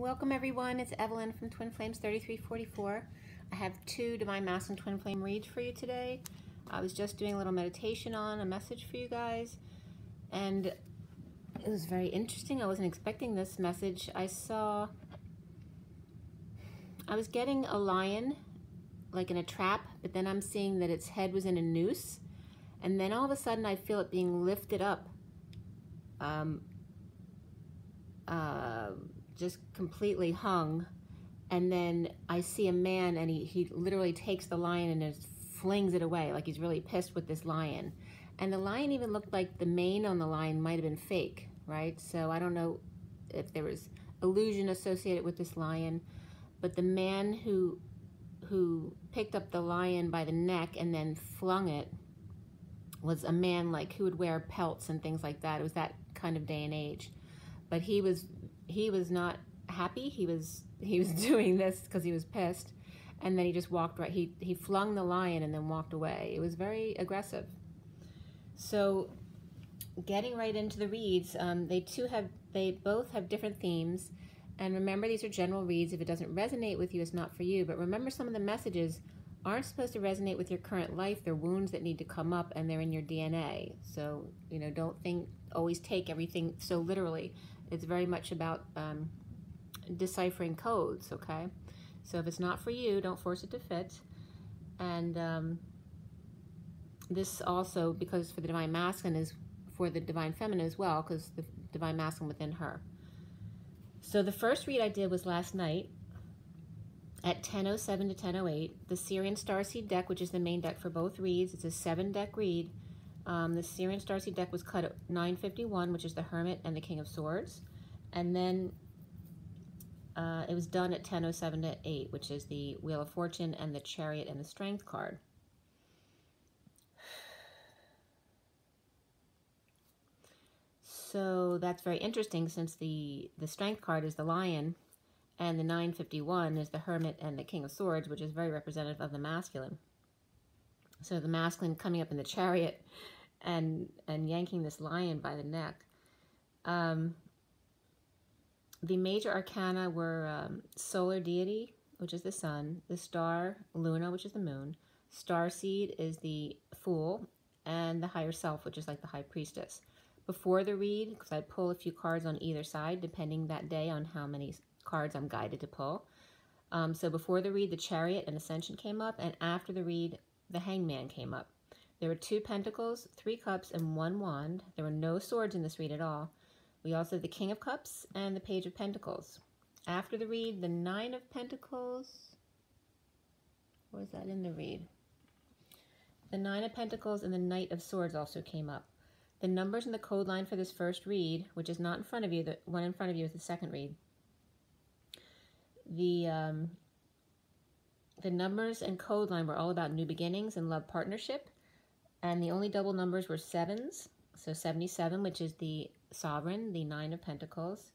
welcome everyone. It's Evelyn from Twin Flames 3344. I have two Divine Masculine Twin Flame reads for you today. I was just doing a little meditation on a message for you guys, and it was very interesting. I wasn't expecting this message. I was getting a lion like in a trap, but then I'm seeing that its head was in a noose, and then all of a sudden I feel it being lifted up. Just completely hung, and then I see a man, and he literally takes the lion and just flings it away, like he's really pissed with this lion. And the lion even looked like the mane on the lion might have been fake, right? So I don't know if there was illusion associated with this lion, but the man who picked up the lion by the neck and then flung it was a man like who would wear pelts and things like that. It was that kind of day and age. But he was not happy. He was doing this because he was pissed, and then he just walked right. He flung the lion and then walked away. It was very aggressive. So, getting right into the reads, they both have different themes, and remember, these are general reads. If it doesn't resonate with you, it's not for you. But remember, some of the messages aren't supposed to resonate with your current life. They're wounds that need to come up, and they're in your DNA. So, don't always take everything so literally. It's very much about deciphering codes, okay? So if it's not for you, don't force it to fit. And this also, because for the Divine Masculine, is for the Divine Feminine as well, because the Divine Masculine within her. So the first read I did was last night at 10:07 to 10:08. The SIRIAN Starseed deck, which is the main deck for both reads. It's a 7-deck read. The SIRIAN Starseed deck was cut at 9:51, which is the Hermit and the King of Swords. And then it was done at 10:07 to 8, which is the Wheel of Fortune and the Chariot and the Strength card. So that's very interesting, since the Strength card is the Lion, and the 9:51 is the Hermit and the King of Swords, which is very representative of the masculine. So the masculine coming up in the Chariot and yanking this lion by the neck. The major arcana were solar deity, which is the sun, the star, Luna, which is the moon, Starseed is the fool, and the higher self, which is like the high priestess. Before the read, because I pull a few cards on either side, depending that day on how many cards I'm guided to pull. So before the read, the Chariot and Ascension came up, and after the read, the Hangman came up. There were 2 Pentacles, 3 Cups, and 1 Wand. There were no swords in this read at all. We also have the King of Cups and the Page of Pentacles. After the read, the 9 of Pentacles. What is that in the read? The 9 of Pentacles and the Knight of Swords also came up. The numbers in the code line for this first read, which is not in front of you, the one in front of you is the second read. The numbers and code line were all about new beginnings and love partnership. And the only double numbers were 7s. So 77, which is the Sovereign, the 9 of Pentacles.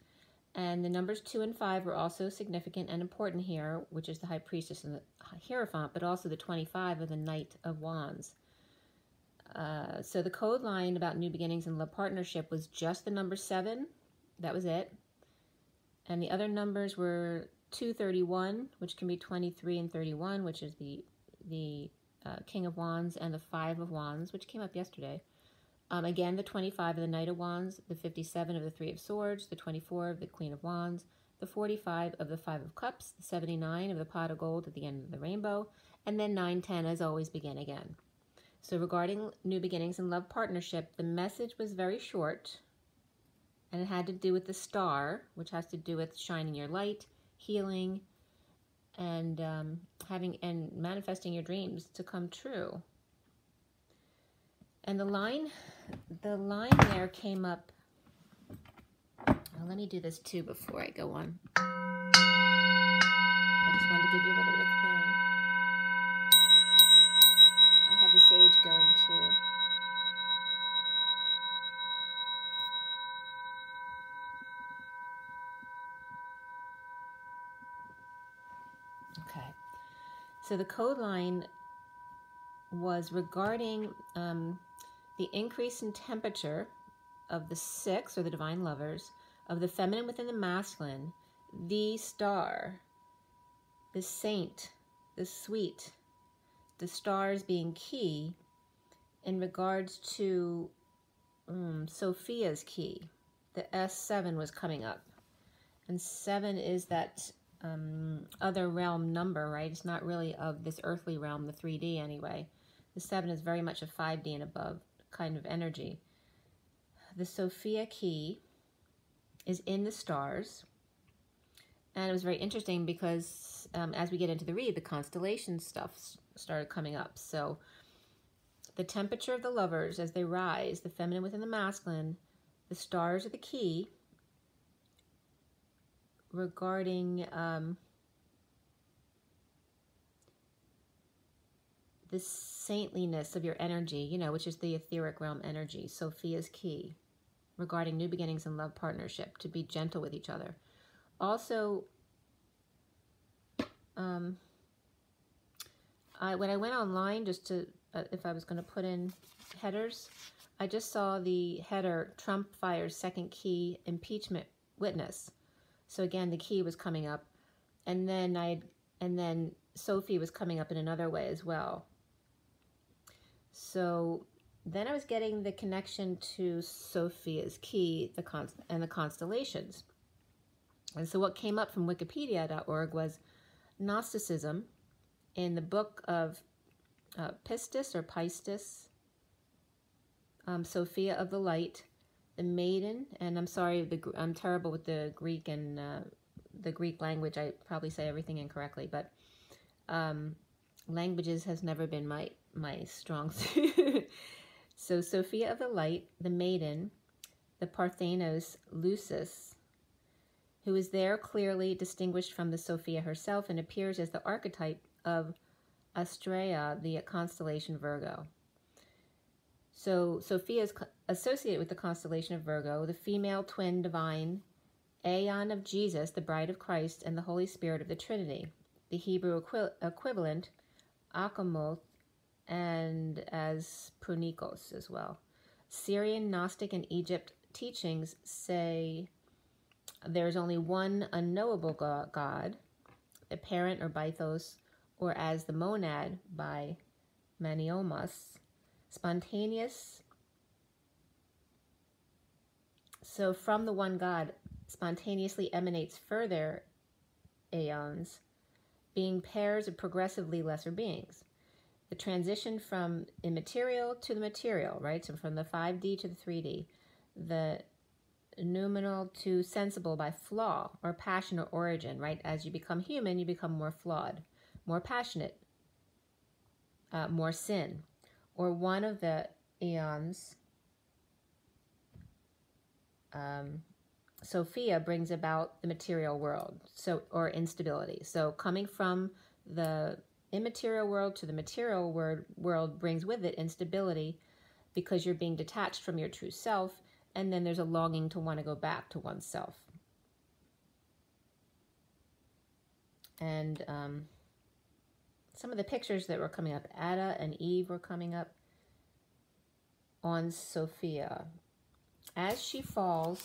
And the numbers 2 and 5 were also significant and important here, which is the High Priestess and the Hierophant, but also the 25 of the Knight of Wands. So the code line about new beginnings and love partnership was just the number 7. That was it. And the other numbers were 231, which can be 23 and 31, which is the King of Wands, and the 5 of Wands, which came up yesterday. Again, the 25 of the Knight of Wands, the 57 of the 3 of Swords, the 24 of the Queen of Wands, the 45 of the 5 of Cups, the 79 of the Pot of Gold at the end of the rainbow, and then 910 as always begin again. So regarding new beginnings and love partnership, the message was very short, and it had to do with the star, which has to do with shining your light, healing, and having and manifesting your dreams to come true. And the line there came up. Well, let me do this too before I go on. I just wanted to give you a little bit of clearing. I have the sage going too. Okay, so the code line was regarding the increase in temperature of the 6, or the divine lovers, of the feminine within the masculine, the star, the saint, the sweet, the stars being key in regards to Sophia's key. The S7 was coming up. And 7 is that other realm number, right? It's not really of this earthly realm, the 3D anyway. The 7 is very much a 5D and above kind of energy. The Sophia key is in the stars. And it was very interesting because as we get into the read, the constellation stuff started coming up. So the temperature of the lovers as they rise, the feminine within the masculine, the stars are the key regarding the saintliness of your energy, you know, which is the etheric realm energy. Sophia's key regarding new beginnings and love partnership, to be gentle with each other. Also, when I went online just to, if I was going to put in headers, I just saw the header, Trump fires second key impeachment witness. So again, the key was coming up, and then Sophie was coming up in another way as well. So then I was getting the connection to Sophia's key, and the constellations. And so what came up from Wikipedia.org was Gnosticism in the book of Pistis or Pistis, Sophia of the Light, the Maiden, and I'm sorry, I'm terrible with the Greek and the Greek language. I probably say everything incorrectly, but languages has never been my strong suit. So Sophia of the Light, the Maiden, the Parthenos Lucis, who is there clearly distinguished from the Sophia herself and appears as the archetype of Astrea, the constellation Virgo. So Sophia is associated with the constellation of Virgo, the female twin divine, Aeon of Jesus, the bride of Christ, and the Holy Spirit of the Trinity, the Hebrew equivalent, Akamoth, and as Prunikos as well. Syrian, Gnostic, and Egypt teachings say there is only one unknowable God, the parent or Bythos, or as the monad by Maniomas, spontaneous. So from the one God spontaneously emanates further aeons, being pairs of progressively lesser beings. The transition from immaterial to the material, right? So from the 5D to the 3D, the noumenal to sensible by flaw or passion or origin, right? As you become human, you become more flawed, more passionate, more sin. Or one of the eons, Sophia brings about the material world, or instability. So coming from the immaterial world to the material world brings with it instability, because you're being detached from your true self, and then there's a longing to want to go back to oneself. And some of the pictures that were coming up, Ada and Eve were coming up on Sophia. As she falls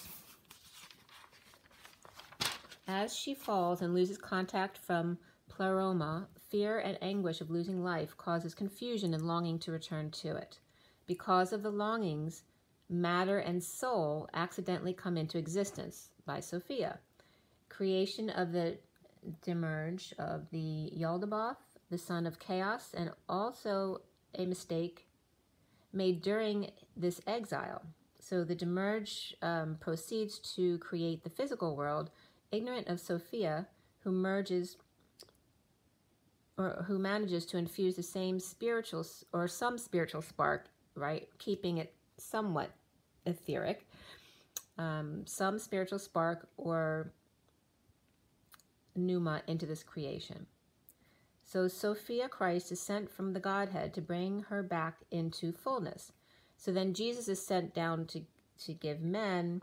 and loses contact from Pleroma, fear and anguish of losing life causes confusion and longing to return to it. Because of the longings, matter and soul accidentally come into existence by Sophia. Creation of the Demerge of the Yaldabaoth, the son of chaos, and also a mistake made during this exile. So the Demerge proceeds to create the physical world, ignorant of Sophia, who manages to infuse the same spiritual or some spiritual spark, right? Keeping it somewhat etheric, some spiritual spark or pneuma into this creation. So Sophia Christ is sent from the Godhead to bring her back into fullness. So then Jesus is sent down to give men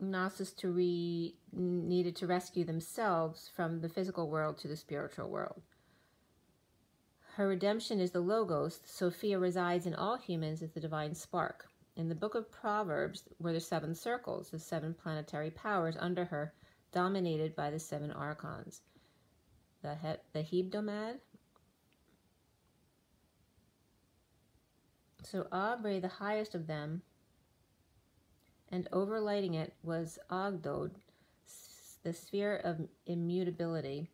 gnosis needed to rescue themselves from the physical world to the spiritual world. Her redemption is the Logos. Sophia resides in all humans as the divine spark. In the book of Proverbs were the 7 circles, the 7 planetary powers under her, dominated by the 7 archons. The Hebdomad. So Aubrey, the highest of them, and overlighting it was Ogdod, the sphere of immutability,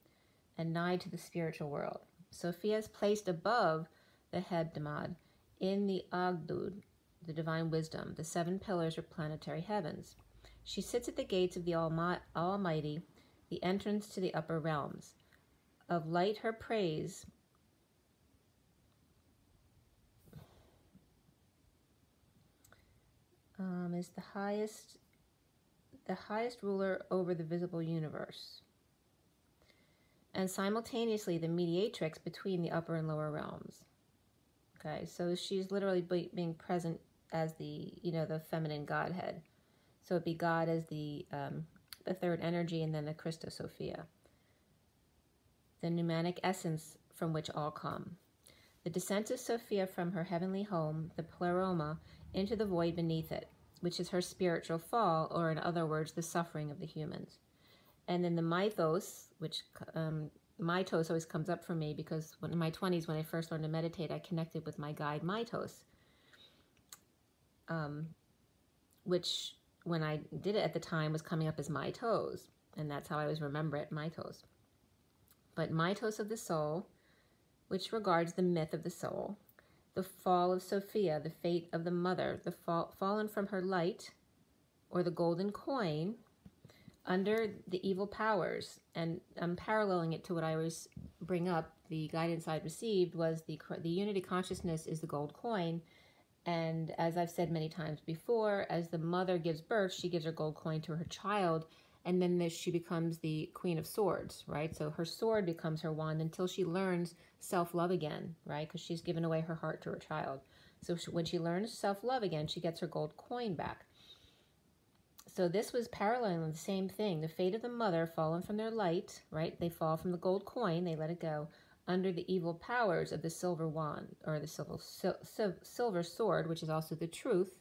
and nigh to the spiritual world. Sophia is placed above the Hebdomad in the Ogdod, the divine wisdom, the 7 pillars or planetary heavens. She sits at the gates of the Almighty, the entrance to the upper realms. Of light her praise is the highest ruler over the visible universe, and simultaneously the mediatrix between the upper and lower realms. Okay, so she's literally being present as the, the feminine godhead. So it'd be God as the third energy, and then the Christos Sophia, the pneumanic essence from which all come. The descent of Sophia from her heavenly home, the pleroma, into the void beneath it, which is her spiritual fall, or in other words, the suffering of the humans. And then the mythos, which mythos always comes up for me because in my 20s, when I first learned to meditate, I connected with my guide mythos, which when I did it at the time was coming up as my toes, and that's how I always remember it, mythos. But mythos of the soul, which regards the myth of the soul, the fall of Sophia, the fate of the mother, the fallen from her light, or the golden coin, under the evil powers. And I'm paralleling it to what I always bring up. The guidance I received was the unity consciousness is the gold coin. And as I've said many times before, as the mother gives birth, she gives her gold coin to her child, and then she becomes the Queen of Swords, right? So her sword becomes her wand until she learns self-love again, right? Because she's given away her heart to her child. So when she learns self-love again, she gets her gold coin back. So this was paralleling the same thing. The fate of the mother, fallen from their light, right? They fall from the gold coin, they let it go, under the evil powers of the silver wand, or the silver sword, which is also the truth,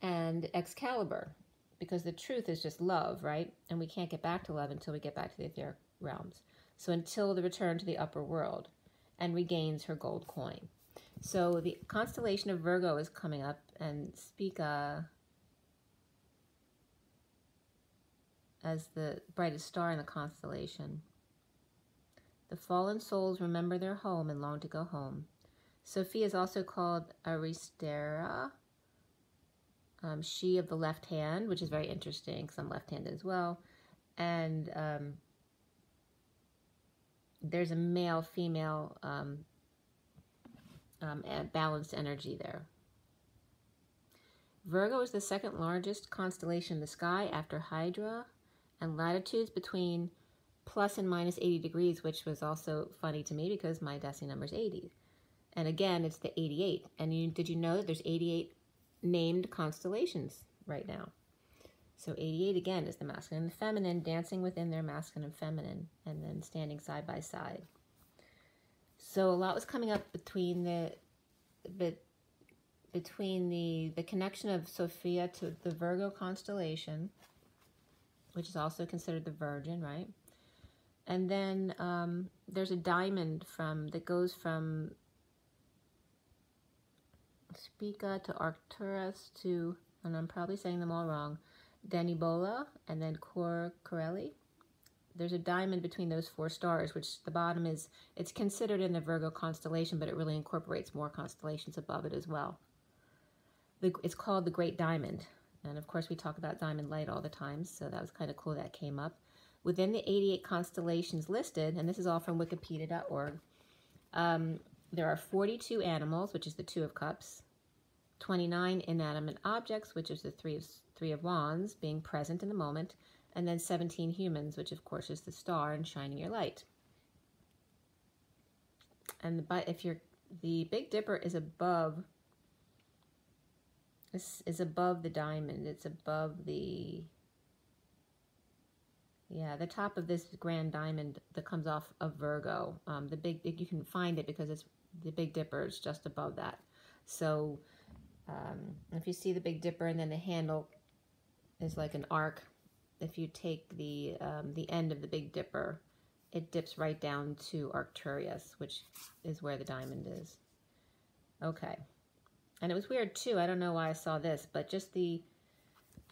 and Excalibur. Because the truth is just love, right? And we can't get back to love until we get back to the etheric realms. So until the return to the upper world, and regains her gold coin. So the constellation of Virgo is coming up, and Spica as the brightest star in the constellation. The fallen souls remember their home and long to go home. Sophia is also called Aristera, she of the left hand, which is very interesting because I'm left-handed as well. And there's a male-female balanced energy there. Virgo is the second largest constellation in the sky after Hydra, and latitudes between plus and minus 80 degrees, which was also funny to me because my destiny number is 80. And again, it's the 88. And did you know that there's 88 named constellations right now? So 88 again is the masculine and the feminine dancing within their masculine and feminine, and then standing side by side. So a lot was coming up between the connection of Sophia to the Virgo constellation, which is also considered the Virgin, right? And then there's a diamond that goes from Spica to Arcturus to, and I'm probably saying them all wrong, Danibola, and then Corelli. There's a diamond between those 4 stars, which the bottom is, it's considered in the Virgo constellation, but it really incorporates more constellations above it as well. It's called the Great Diamond. And of course, we talk about diamond light all the time, so that was kind of cool that came up. Within the 88 constellations listed, and this is all from wikipedia.org, there are 42 animals, which is the 2 of Cups, 29 inanimate objects, which is the 3 of Wands, being present in the moment, and then 17 humans, which of course is the star and shining your light. And the Big Dipper is above. This is above the diamond. It's above the top of this grand diamond that comes off of Virgo. You can find it because it's the Big Dipper is just above that. So If you see the Big Dipper and then the handle is like an arc, if you take the end of the Big Dipper, it dips right down to Arcturus, which is where the diamond is. Okay. And it was weird too, I don't know why I saw this, but just the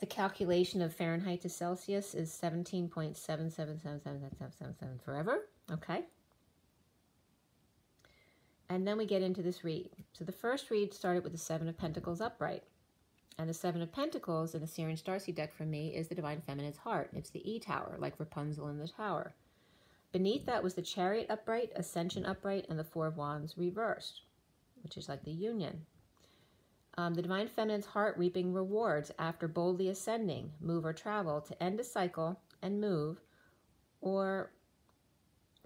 calculation of Fahrenheit to Celsius is 17.7777777 forever. Okay. And then we get into this read. So the first read started with the Seven of Pentacles upright. And the Seven of Pentacles in the SIRIAN Starseed deck for me is the Divine Feminine's heart. It's the E tower, like Rapunzel in the tower. Beneath that was the Chariot upright, Ascension upright, and the Four of Wands reversed, which is like the union. The Divine Feminine's heart reaping rewards after boldly ascending, move or travel to end a cycle and move, or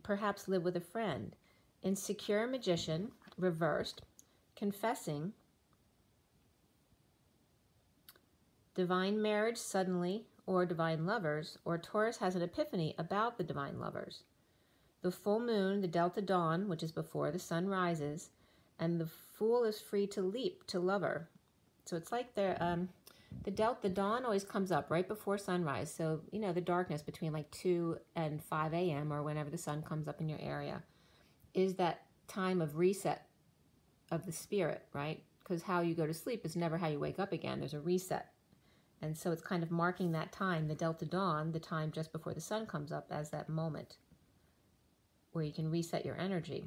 perhaps live with a friend. Insecure Magician, reversed, confessing, divine marriage suddenly, or divine lovers, or Taurus has an epiphany about the divine lovers. The full moon, the Delta Dawn, which is before the sun rises, and the Fool is free to leap to lover. So it's like the dawn always comes up right before sunrise. So, you know, the darkness between like 2 and 5 a.m. or whenever the sun comes up in your area is that time of reset of the spirit, right? Because how you go to sleep is never how you wake up again. There's a reset. And so it's kind of marking that time, the Delta Dawn, the time just before the sun comes up, as that moment where you can reset your energy.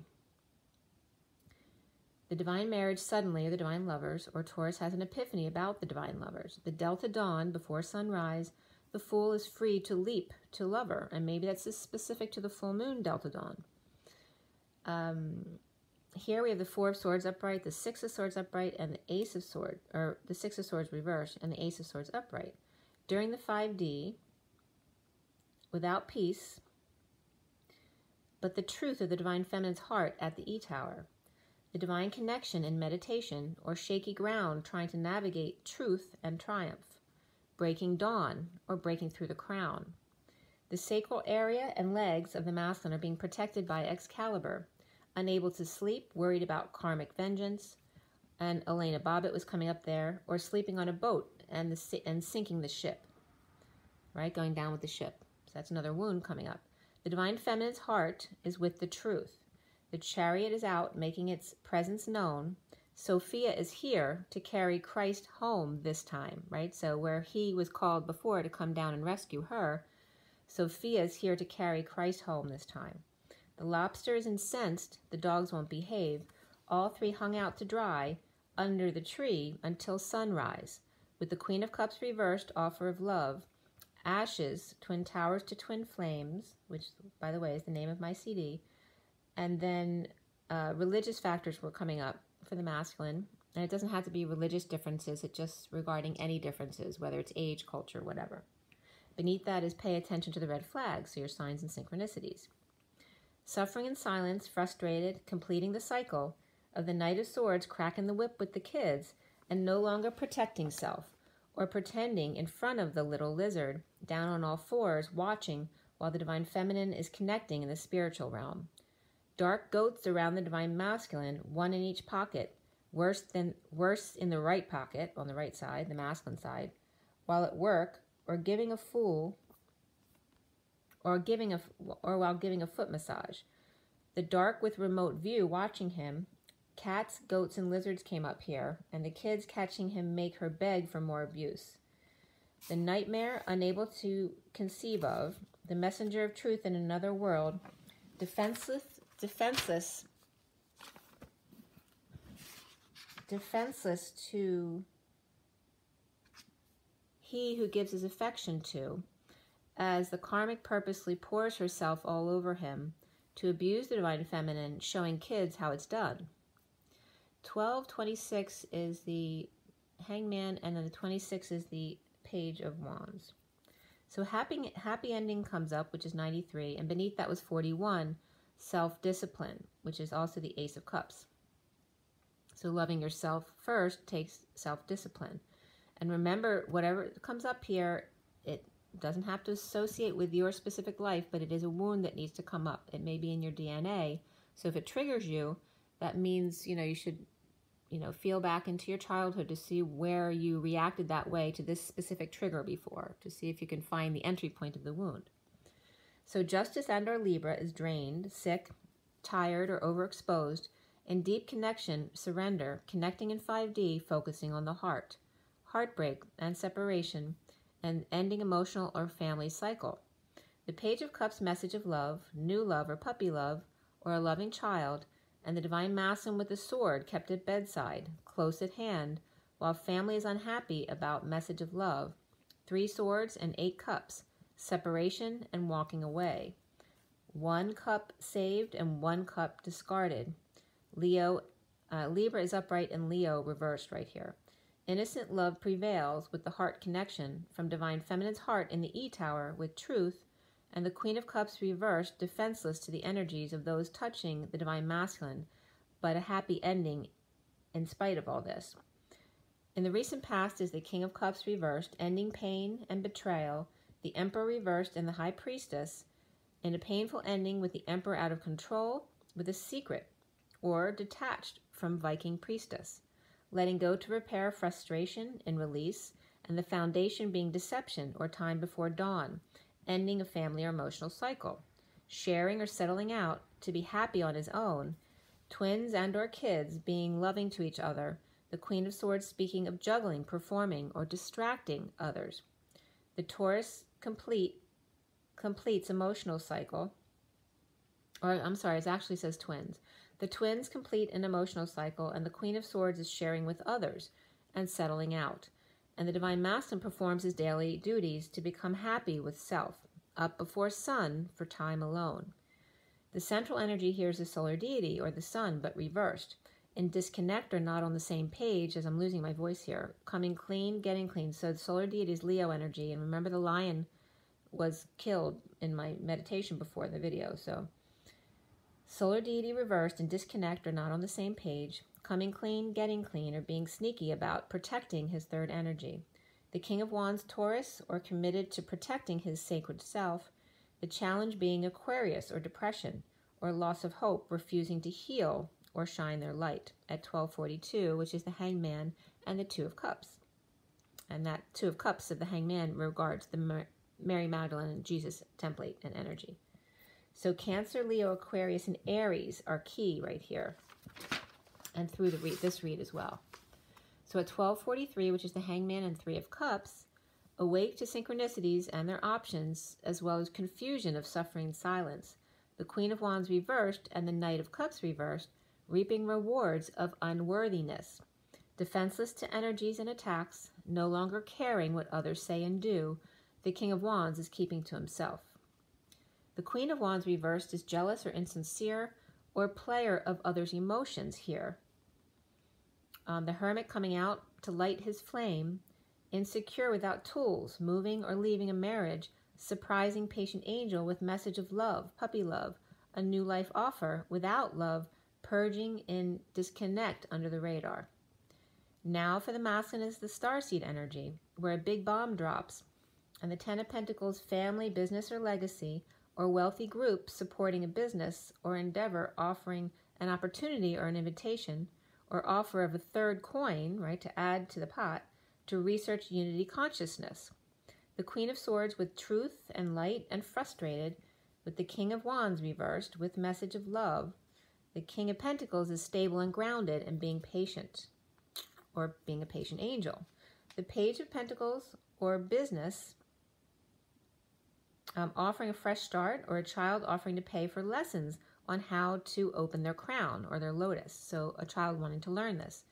The divine marriage suddenly, or the divine lovers, or Taurus has an epiphany about the divine lovers. The Delta Dawn, before sunrise, the Fool is free to leap to lover. And maybe that's specific to the full moon Delta Dawn. Here we have the Four of Swords upright, the Six of Swords upright, and the Ace of Swords, or the Six of Swords reversed, and the Ace of Swords upright. During the 5D, without peace, but the truth of the Divine Feminine's heart at the E Tower. The divine connection in meditation, or shaky ground trying to navigate truth and triumph. Breaking dawn, or breaking through the crown. The sacral area and legs of the masculine are being protected by Excalibur. Unable to sleep, worried about karmic vengeance, and Elena Bobbitt was coming up there, or sleeping on a boat and sinking the ship, right? Going down with the ship. So that's another wound coming up. The Divine Feminine's heart is with the truth. The Chariot is out, making its presence known. Sophia is here to carry Christ home this time, right? So where he was called before to come down and rescue her, Sophia is here to carry Christ home this time. The lobster is incensed, the dogs won't behave. All three hung out to dry under the tree until sunrise. With the Queen of Cups reversed, offer of love. Ashes, twin towers to twin flames, which, by the way, is the name of my CD. And then religious factors were coming up for the masculine. And it doesn't have to be religious differences. It's just regarding any differences, whether it's age, culture, whatever. Beneath that is pay attention to the red flags, so your signs and synchronicities. Suffering in silence, frustrated, completing the cycle of the Knight of Swords, cracking the whip with the kids, and no longer protecting self, or pretending in front of the little lizard, down on all fours, watching while the Divine Feminine is connecting in the spiritual realm. Dark goats around the Divine Masculine, one in each pocket, worse in the right pocket, on the right side, the masculine side, while at work, or giving a fool, or while giving a foot massage. The dark with remote view watching him. Cats, goats, and lizards came up here, and the kids catching him make her beg for more abuse. The nightmare, unable to conceive of, the messenger of truth in another world, defenseless to he who gives his affection to, as the karmic purposely pours herself all over him to abuse the Divine Feminine, showing kids how it's done. 1226 is the Hangman, and then the 26 is the Page of Wands. So happy ending comes up, which is 93, and beneath that was 41, self-discipline, which is also the Ace of Cups. So loving yourself first takes self-discipline. And remember, whatever comes up here, it doesn't have to associate with your specific life, but it is a wound that needs to come up. It may be in your DNA. So if it triggers you, that means, you know, you should you know, feel back into your childhood to see where you reacted that way to this specific trigger before, to see if you can find the entry point of the wound. So Justice and or Libra is drained, sick, tired, or overexposed, in deep connection, surrender, connecting in 5D, focusing on the heart, heartbreak and separation, and ending emotional or family cycle. The Page of Cups message of love, new love or puppy love, or a loving child, and the Divine Masculine with the sword kept at bedside, close at hand, while family is unhappy about message of love, 3 swords and 8 cups, separation and walking away. 1 cup saved and 1 cup discarded. Libra is upright and Leo reversed right here. Innocent love prevails with the heart connection from Divine Feminine's heart in the E Tower with truth, and the Queen of Cups reversed, defenseless to the energies of those touching the Divine Masculine, but a happy ending in spite of all this. In the recent past is the King of Cups reversed, ending pain and betrayal, the Emperor reversed, and the High Priestess, in a painful ending with the Emperor out of control, with a secret, or detached from Viking Priestess, letting go to repair frustration and release, and the foundation being deception or time before dawn, ending a family or emotional cycle, sharing or settling out to be happy on his own, twins and or kids being loving to each other, the Queen of Swords speaking of juggling, performing, or distracting others. The Taurus completes emotional cycle, or I'm sorry, it actually says twins. The twins complete an emotional cycle, and the Queen of Swords is sharing with others and settling out. And the Divine Masculine performs his daily duties to become happy with self, up before sun for time alone. The central energy here is the solar deity, or the sun, but reversed. In disconnect or not on the same page, as I'm losing my voice here, coming clean, getting clean. So the solar deity is Leo energy, and remember the lion was killed in my meditation before the video, so solar deity reversed and disconnect or not on the same page, coming clean, getting clean, or being sneaky about protecting his third energy. The King of Wands, Taurus, or committed to protecting his sacred self. The challenge being Aquarius, or depression, or loss of hope, refusing to heal or shine their light at 1242, which is the Hangman and the 2 of Cups. And that 2 of Cups of the Hangman regards the Mary Magdalene and Jesus template and energy. So Cancer, Leo, Aquarius, and Aries are key right here, and through this read as well. So at 1243, which is the Hangman and 3 of Cups, awake to synchronicities and their options, as well as confusion of suffering silence. The Queen of Wands reversed and the Knight of Cups reversed, reaping rewards of unworthiness. Defenseless to energies and attacks, no longer caring what others say and do, the King of Wands is keeping to himself. The Queen of Wands reversed is jealous or insincere or player of others' emotions here. The Hermit coming out to light his flame, insecure without tools, moving or leaving a marriage, surprising patient angel with message of love, puppy love, a new life offer without love, purging in disconnect under the radar. Now for the masculine is the starseed energy, where a big bomb drops, and the 10 of Pentacles, family, business, or legacy, or wealthy group supporting a business or endeavor, offering an opportunity or an invitation, or offer of a third coin, right, to add to the pot, to research unity consciousness. The Queen of Swords with truth and light and frustrated, with the King of Wands reversed with message of love. The King of Pentacles is stable and grounded and being patient, or being a patient angel. The Page of Pentacles, or business, offering a fresh start, or a child offering to pay for lessons on how to open their crown or their lotus. So a child wanting to learn this.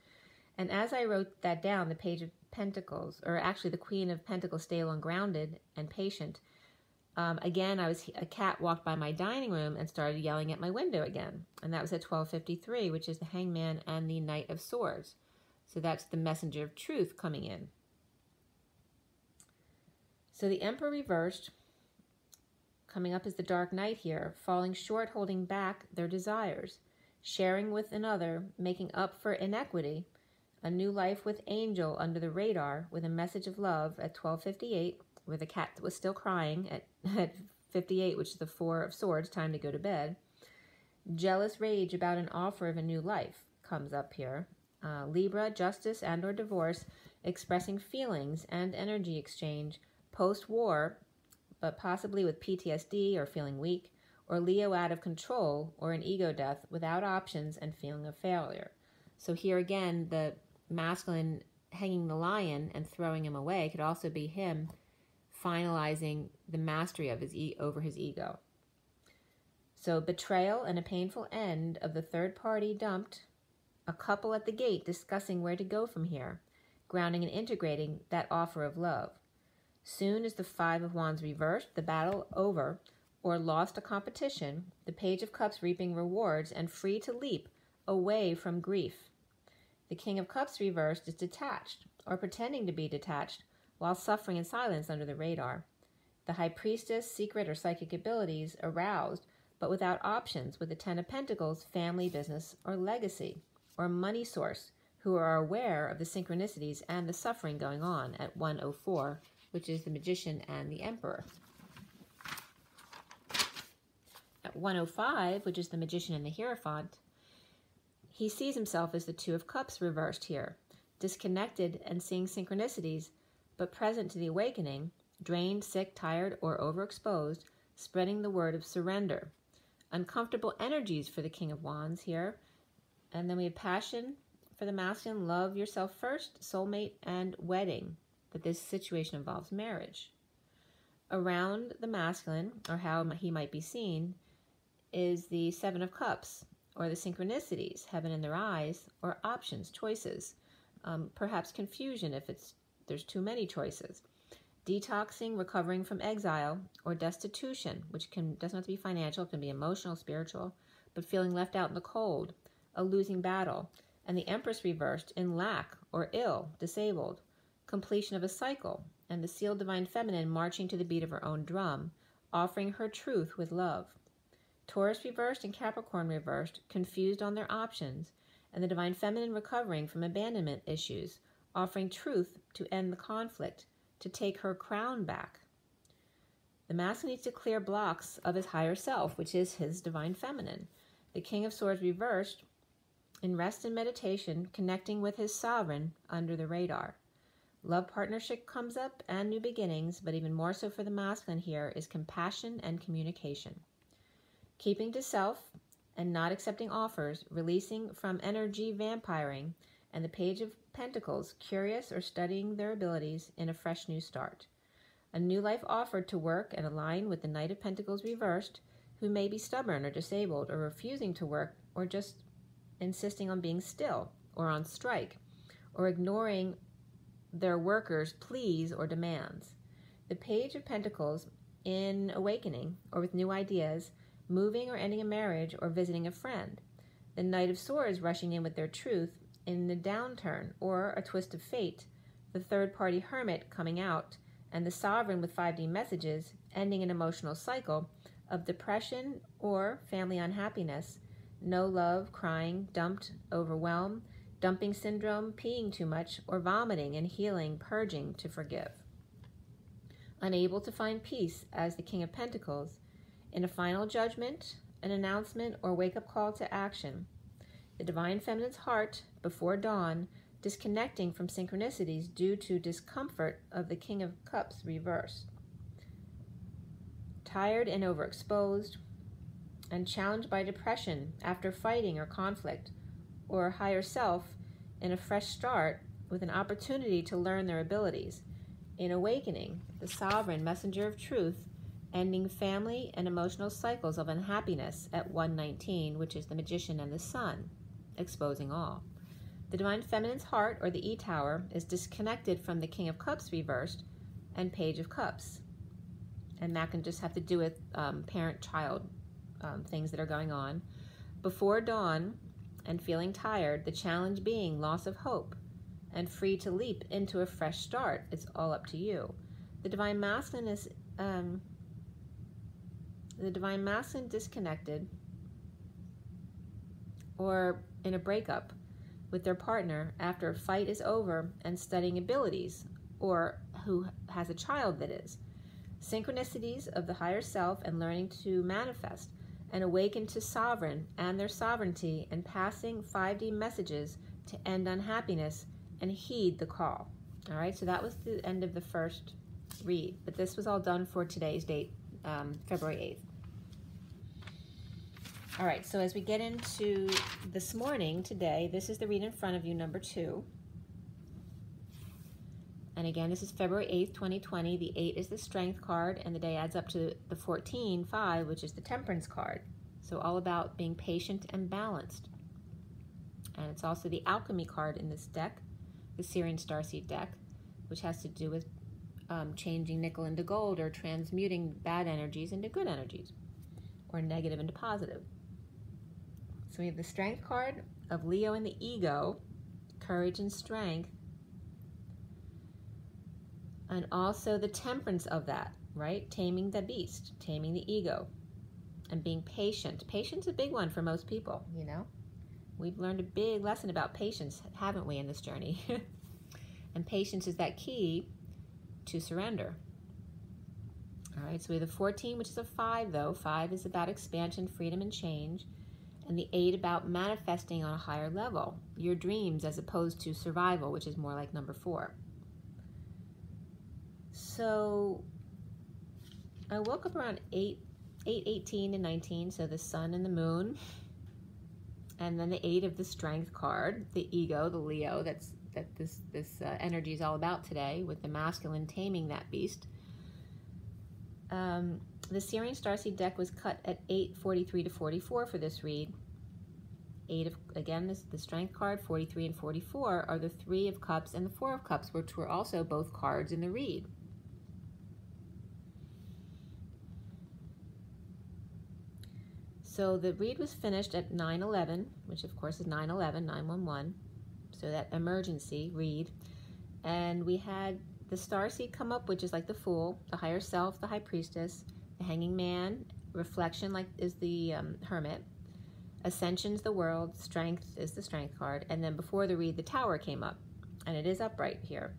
And as I wrote that down, the Page of Pentacles, or actually the Queen of Pentacles, stable and grounded and patient. Again, a cat walked by my dining room and started yelling at my window again. And that was at 1253, which is the Hangman and the Knight of Swords. So that's the messenger of truth coming in. So the Emperor reversed. Coming up is the Dark Knight here, falling short, holding back their desires, sharing with another, making up for inequity, a new life with Angel under the radar with a message of love at 1258, where the cat was still crying at 58, which is the 4 of Swords, time to go to bed. Jealous rage about an offer of a new life comes up here. Libra, justice and or divorce, expressing feelings and energy exchange post-war, but possibly with PTSD or feeling weak, or Leo, out of control or an ego death without options and feeling of failure. So here again, the masculine hanging the lion and throwing him away could also be him finalizing the mastery of over his ego. So betrayal and a painful end of the third party dumped, a couple at the gate discussing where to go from here, grounding and integrating that offer of love. Soon as the Five of Wands reversed, the battle over, or lost a competition, the Page of Cups reaping rewards and free to leap away from grief. The King of Cups reversed is detached, or pretending to be detached, while suffering in silence under the radar. The High Priestess, secret or psychic abilities aroused, but without options, with the Ten of Pentacles, family, business, or legacy, or money source, who are aware of the synchronicities and the suffering going on at 104, which is the Magician and the Emperor. At 105, which is the Magician and the Hierophant, he sees himself as the Two of Cups reversed here, disconnected and seeing synchronicities, but present to the awakening, drained, sick, tired, or overexposed, spreading the word of surrender. Uncomfortable energies for the King of Wands here. And then we have passion for the masculine, love yourself first, soulmate, and wedding. But this situation involves marriage. Around the masculine, or how he might be seen, is the Seven of Cups, or the synchronicities, heaven in their eyes, or options, choices. Perhaps confusion if there's too many choices. Detoxing, recovering from exile, or destitution, which doesn't have to be financial, it can be emotional, spiritual, but feeling left out in the cold, a losing battle, and the Empress reversed in lack, or ill, disabled, completion of a cycle, and the sealed Divine Feminine marching to the beat of her own drum, offering her truth with love. Taurus reversed and Capricorn reversed, confused on their options, and the Divine Feminine recovering from abandonment issues, offering truth to end the conflict, to take her crown back. The masculine needs to clear blocks of his higher self, which is his Divine Feminine. The King of Swords reversed in rest and meditation, connecting with his sovereign under the radar. Love partnership comes up and new beginnings, but even more so for the masculine here is compassion and communication. Keeping to self and not accepting offers, releasing from energy vampiring, and the Page of Pentacles, curious or studying their abilities in a fresh new start. A new life offered to work and align with the Knight of Pentacles reversed, who may be stubborn or disabled or refusing to work or just insisting on being still or on strike or ignoring their workers' pleas or demands. The Page of Pentacles in awakening or with new ideas, moving or ending a marriage or visiting a friend. The Knight of Swords rushing in with their truth in the downturn or a twist of fate. The third-party hermit coming out, and the Sovereign with 5D messages ending an emotional cycle of depression or family unhappiness, no love, crying, dumped, overwhelmed, dumping syndrome, peeing too much, or vomiting and healing, purging to forgive. Unable to find peace as the King of Pentacles, in a final judgment, an announcement, or wake-up call to action. The Divine Feminine's heart, before dawn, disconnecting from synchronicities due to discomfort of the King of Cups reversed. Tired and overexposed, and challenged by depression after fighting or conflict, or higher self in a fresh start with an opportunity to learn their abilities. In awakening, the Sovereign Messenger of Truth, ending family and emotional cycles of unhappiness at 119, which is the Magician and the Sun, exposing all. The Divine Feminine's heart, or the E-Tower, is disconnected from the King of Cups reversed and Page of Cups. And that can just have to do with parent-child things that are going on. Before dawn and feeling tired, the challenge being loss of hope and free to leap into a fresh start. It's all up to you. The Divine Masculine is disconnected or in a breakup with their partner after a fight is over and studying abilities, or who has a child that is. Synchronicities of the higher self and learning to manifest and awaken to sovereign and their sovereignty and passing 5D messages to end unhappiness and heed the call. All right, so that was the end of the first read, but this was all done for today's date, February 8th. All right, so as we get into this morning, today, this is the read in front of you, number 2. And again, this is February 8th, 2020. The 8 is the Strength card, and the day adds up to the 14, 5, which is the Temperance card. So all about being patient and balanced. And it's also the Alchemy card in this deck, the SIRIAN Starseed deck, which has to do with changing nickel into gold or transmuting bad energies into good energies, or negative into positive. So we have the Strength card of Leo and the ego, courage and strength, and also the temperance of that, right? Taming the beast, taming the ego, and being patient. Patience is a big one for most people, you know? We've learned a big lesson about patience, haven't we, in this journey? And patience is that key to surrender. All right, so we have the 14, which is a 5, though. 5 is about expansion, freedom, and change. And the 8 about manifesting on a higher level, your dreams, as opposed to survival, which is more like number 4. So I woke up around 8:18 and 19, so the sun and the moon. And then the 8 of the Strength card, the ego, the Leo, that this energy is all about today, with the masculine taming that beast. The SIRIAN Starseed deck was cut at 8:43 to 44 for this read. 8 of, again, the Strength card, 43 and 44 are the 3 of Cups and the 4 of Cups, which were also both cards in the read. So the read was finished at 9:11, which of course is 9/11, 911. So that emergency read. And we had the Starseed come up, which is like the Fool, the Higher Self, the High Priestess, the Hanging Man, Reflection like is the Hermit, Ascension's the World, Strength is the Strength card, and then before the read, the Tower came up, and it is upright here.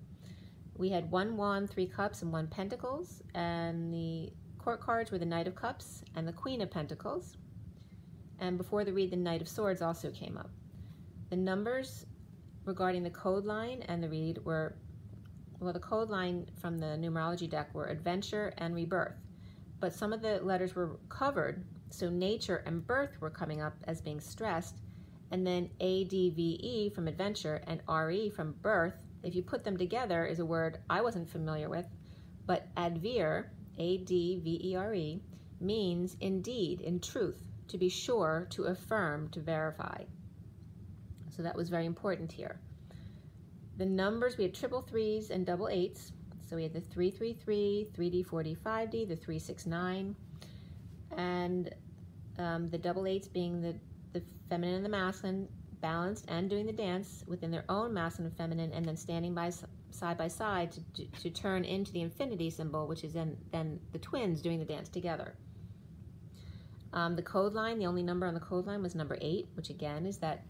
We had 1 Wand, 3 Cups, and 1 Pentacles, and the Court cards were the Knight of Cups and the Queen of Pentacles. And before the read, the Knight of Swords also came up. The numbers regarding the code line and the read were, well, the code line from the numerology deck were adventure and rebirth. But some of the letters were covered, so nature and birth were coming up as being stressed. And then ADVE from adventure and RE from birth, if you put them together, is a word I wasn't familiar with. But advere, ADVERE, means indeed, in truth, to be sure, to affirm, to verify. So that was very important here. The numbers, we had triple 3s and double 8s. So we had the 333, 3D40, 5D, the 369, and the double 8s being the feminine and the masculine, balanced and doing the dance within their own masculine and feminine, and then standing side by side to turn into the infinity symbol, which is then the twins doing the dance together. The code line, the only number on the code line was number 8, which again is that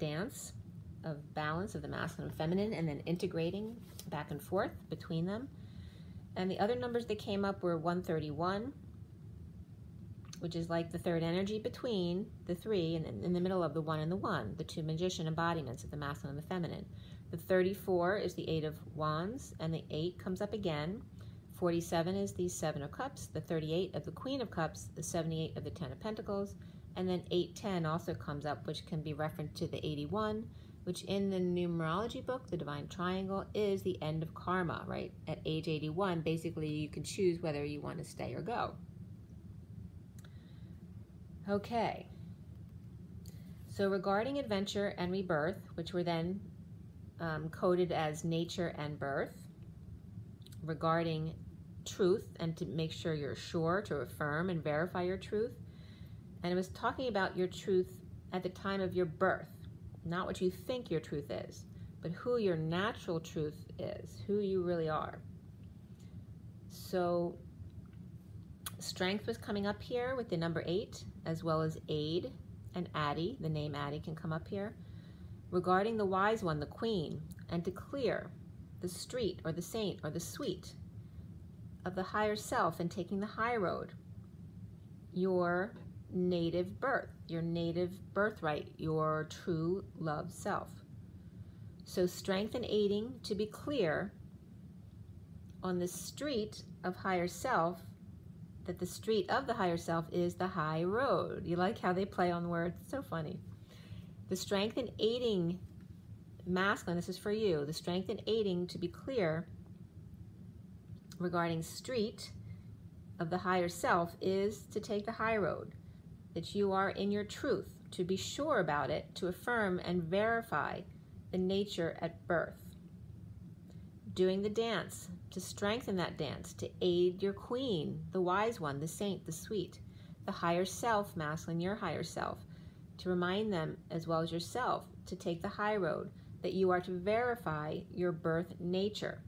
dance of balance of the masculine and feminine, and then integrating back and forth between them. And the other numbers that came up were 131, which is like the third energy between the 3 and in the middle of the 1 and the 1, the 2 magician embodiments of the masculine and the feminine. The 34 is the 8 of Wands, and the 8 comes up again. 47 is the 7 of Cups, the 38 of the Queen of Cups, the 78 of the 10 of Pentacles, and then 810 also comes up, which can be referenced to the 81, which in the numerology book, the Divine Triangle, is the end of karma, right? At age 81, basically you can choose whether you want to stay or go. Okay. So regarding adventure and rebirth, which were then coded as nature and birth, regarding truth and to make sure you're sure, to affirm and verify your truth. And it was talking about your truth at the time of your birth, not what you think your truth is, but who your natural truth is, who you really are. So strength was coming up here with the number 8, as well as aid and Addie. The name Addie can come up here. Regarding the wise one, the queen, and to clear the street or the saint or the suite of the higher self and taking the high road. Your native birth, your native birthright, your true love self. So strength and aiding to be clear on the street of higher self, that the street of the higher self is the high road. You like how they play on words? It's so funny. The strength and aiding masculine, this is for you, the strength and aiding to be clear regarding street of the higher self is to take the high road, that you are in your truth, to be sure about it, to affirm and verify the nature at birth. Doing the dance, to strengthen that dance, to aid your queen, the wise one, the saint, the sweet, the higher self, masculine, your higher self, to remind them as well as yourself to take the high road, that you are to verify your birth nature,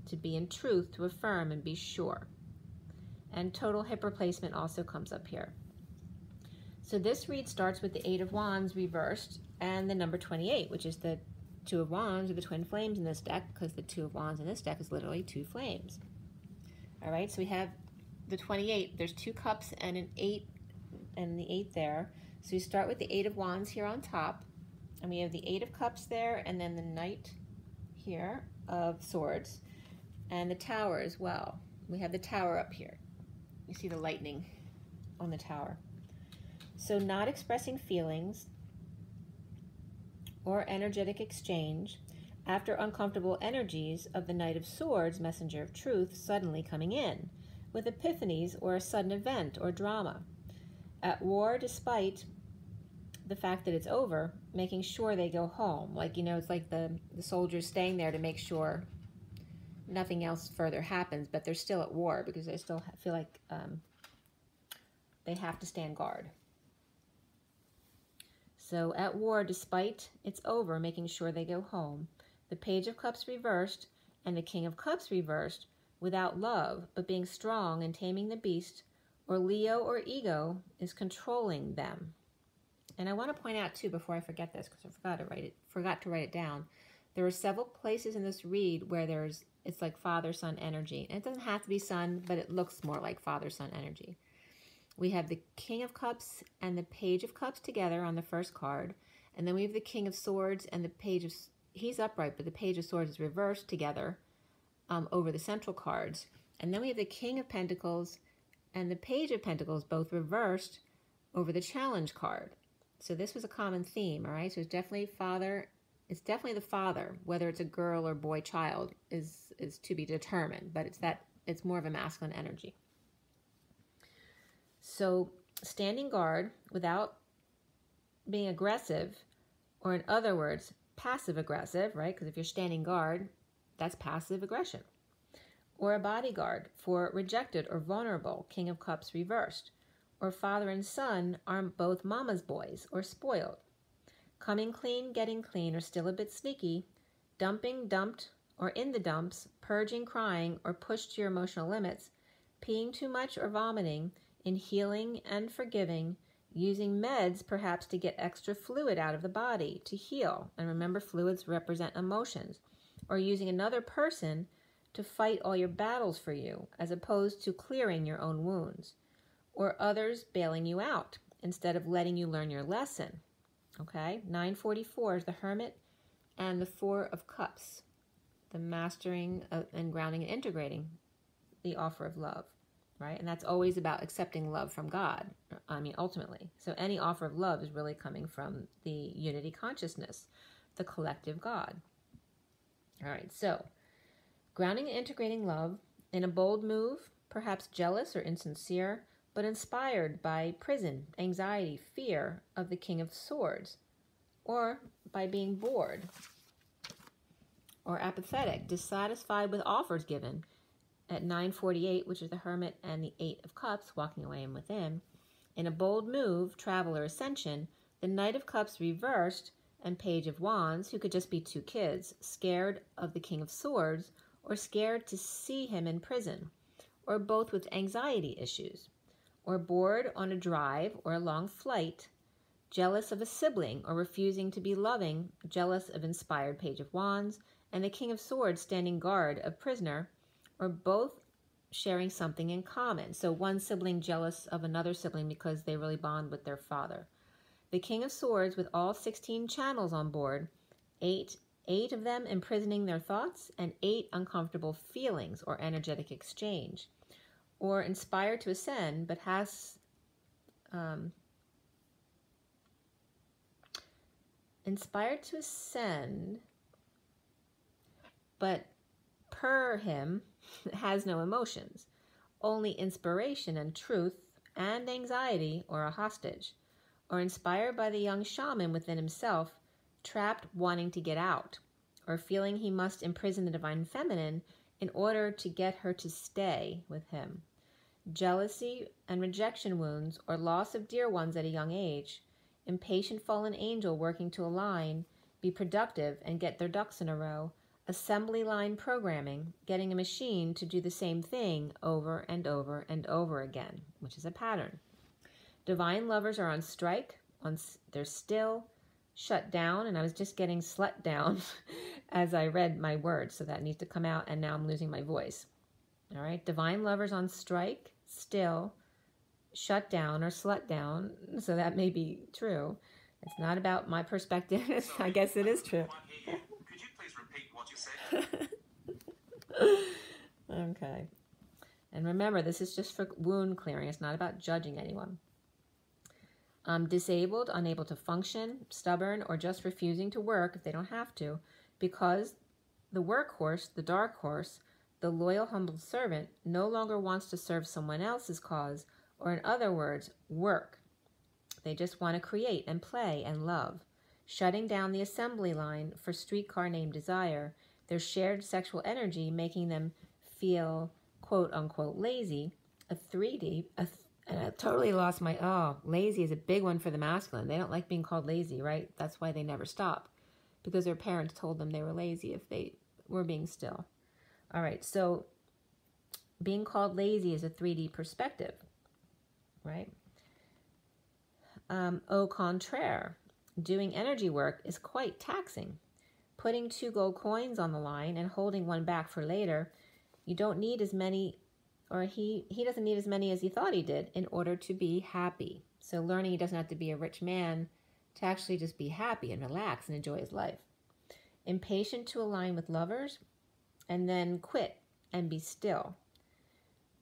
to be in truth, to affirm and be sure. And total hip replacement also comes up here. So this read starts with the 8 of Wands reversed and the number 28, which is the 2 of Wands, or the twin flames in this deck, because the 2 of Wands in this deck is literally 2 flames. All right, so we have the 28. There's 2 cups and an 8, and the 8 there. So we start with the 8 of Wands here on top, and we have the 8 of Cups there, and then the Knight here of Swords, and the Tower as well. We have the Tower up here. You see the lightning on the Tower. So not expressing feelings or energetic exchange after uncomfortable energies of the Knight of Swords, messenger of truth, suddenly coming in with epiphanies or a sudden event or drama. At war despite the fact that it's over, making sure they go home. Like, you know, it's like the soldiers staying there to make sure nothing else further happens, but they're still at war because they still feel like they have to stand guard. So at war, despite it's over, making sure they go home. The Page of Cups reversed and the King of Cups reversed, without love, but being strong and taming the beast, or Leo or ego is controlling them. And I want to point out too, before I forget this, because I forgot to write it down, there are several places in this read where it's like father-son energy. And it doesn't have to be son, but it looks more like father-son energy. We have the King of Cups and the Page of Cups together on the first card. And then we have the King of Swords and the Page of... He's upright, but the Page of Swords is reversed together over the central cards. And then we have the King of Pentacles and the Page of Pentacles, both reversed over the challenge card. So this was a common theme, all right? So it's definitely father... It's definitely the father, whether it's a girl or boy child is to be determined, but it's more of a masculine energy. So standing guard without being aggressive, or in other words, passive aggressive, right? Because if you're standing guard, that's passive aggression. Or a bodyguard for rejected or vulnerable, King of Cups reversed. Or father and son are both mama's boys or spoiled. Coming clean, getting clean, or still a bit sneaky, dumping, dumped, or in the dumps, purging, crying, or pushed to your emotional limits, peeing too much or vomiting, in healing and forgiving, using meds perhaps to get extra fluid out of the body to heal. And remember, fluids represent emotions. Or using another person to fight all your battles for you, as opposed to clearing your own wounds. Or others bailing you out instead of letting you learn your lesson. Okay, 944 is the Hermit and the 4 of Cups, the mastering and grounding and integrating the offer of love, right? And that's always about accepting love from God, ultimately. So any offer of love is really coming from the unity consciousness, the collective God. All right, so grounding and integrating love in a bold move, perhaps jealous or insincere, but inspired by prison, anxiety, fear of the King of Swords, or by being bored or apathetic, dissatisfied with offers given. At 948, which is the Hermit and the 8 of Cups, walking away and within, in a bold move, travel or ascension, the Knight of Cups reversed and Page of Wands, who could just be 2 kids, scared of the King of Swords, or scared to see him in prison, or both with anxiety issues, or bored on a drive or a long flight, jealous of a sibling or refusing to be loving, jealous of inspired Page of Wands, and the King of Swords standing guard of prisoner, or both sharing something in common. So one sibling jealous of another sibling because they really bond with their father. The King of Swords with all 16 channels on board, eight of them imprisoning their thoughts, and 8 uncomfortable feelings or energetic exchange. Or inspired to ascend, but has inspired to ascend, but per him has no emotions, only inspiration and truth and anxiety, or a hostage. Or inspired by the young shaman within himself, trapped wanting to get out, or feeling he must imprison the divine feminine in order to get her to stay with him. Jealousy and rejection wounds, or loss of dear ones at a young age. Impatient fallen angel working to align, be productive, and get their ducks in a row. Assembly line programming, getting a machine to do the same thing over and over and over again, which is a pattern. Divine lovers are on strike, they're still, shut down, and I was just getting slut down as I read my words, so that needs to come out, and now I'm losing my voice. All right, divine lovers on strike, still, shut down, or slut down, so that may be true. It's not about my perspective. I guess it is true. Could you please repeat what you said? Okay. And remember, this is just for wound clearing. It's not about judging anyone. Disabled, unable to function, stubborn, or just refusing to work if they don't have to, because the workhorse, the dark horse, the loyal, humble servant, no longer wants to serve someone else's cause, or in other words, work. They just want to create and play and love. Shutting down the assembly line for streetcar named desire, their shared sexual energy making them feel quote-unquote lazy, a 3D, and I totally lost my, lazy is a big one for the masculine. They don't like being called lazy, right? That's why they never stop, because their parents told them they were lazy if they were being still. All right, so being called lazy is a 3D perspective, right? Au contraire, doing energy work is quite taxing. Putting 2 gold coins on the line and holding one back for later, you don't need as many, or he doesn't need as many as he thought he did in order to be happy. So learning he doesn't have to be a rich man to actually just be happy and relax and enjoy his life. Impatient to align with lovers, and then quit and be still.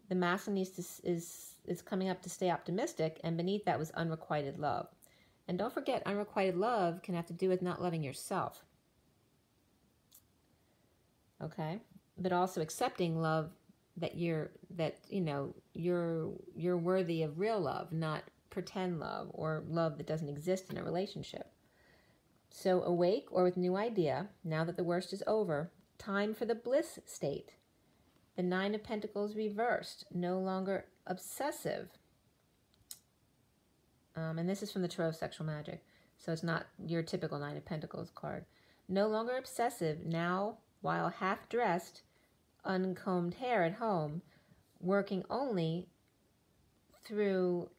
The masculine is coming up to stay optimistic, and beneath that was unrequited love. And don't forget, unrequited love can have to do with not loving yourself. Okay? But also accepting love that you're worthy of real love, not pretend love or love that doesn't exist in a relationship. So awake or with new idea, now that the worst is over, time for the bliss state. The 9 of Pentacles reversed, no longer obsessive. And this is from the Tarot of Sexual Magic, so it's not your typical 9 of Pentacles card. No longer obsessive, now while half-dressed, uncombed hair at home, working only through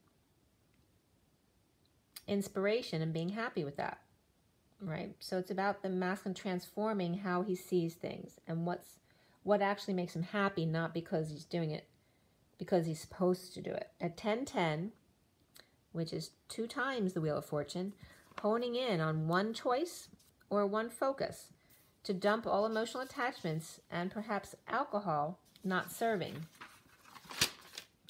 inspiration and being happy with that, right? So it's about the masculine transforming how he sees things and what actually makes him happy, not because he's doing it because he's supposed to do it. At 10-10, which is 2 times the Wheel of Fortune, honing in on one choice or one focus to dump all emotional attachments and perhaps alcohol not serving.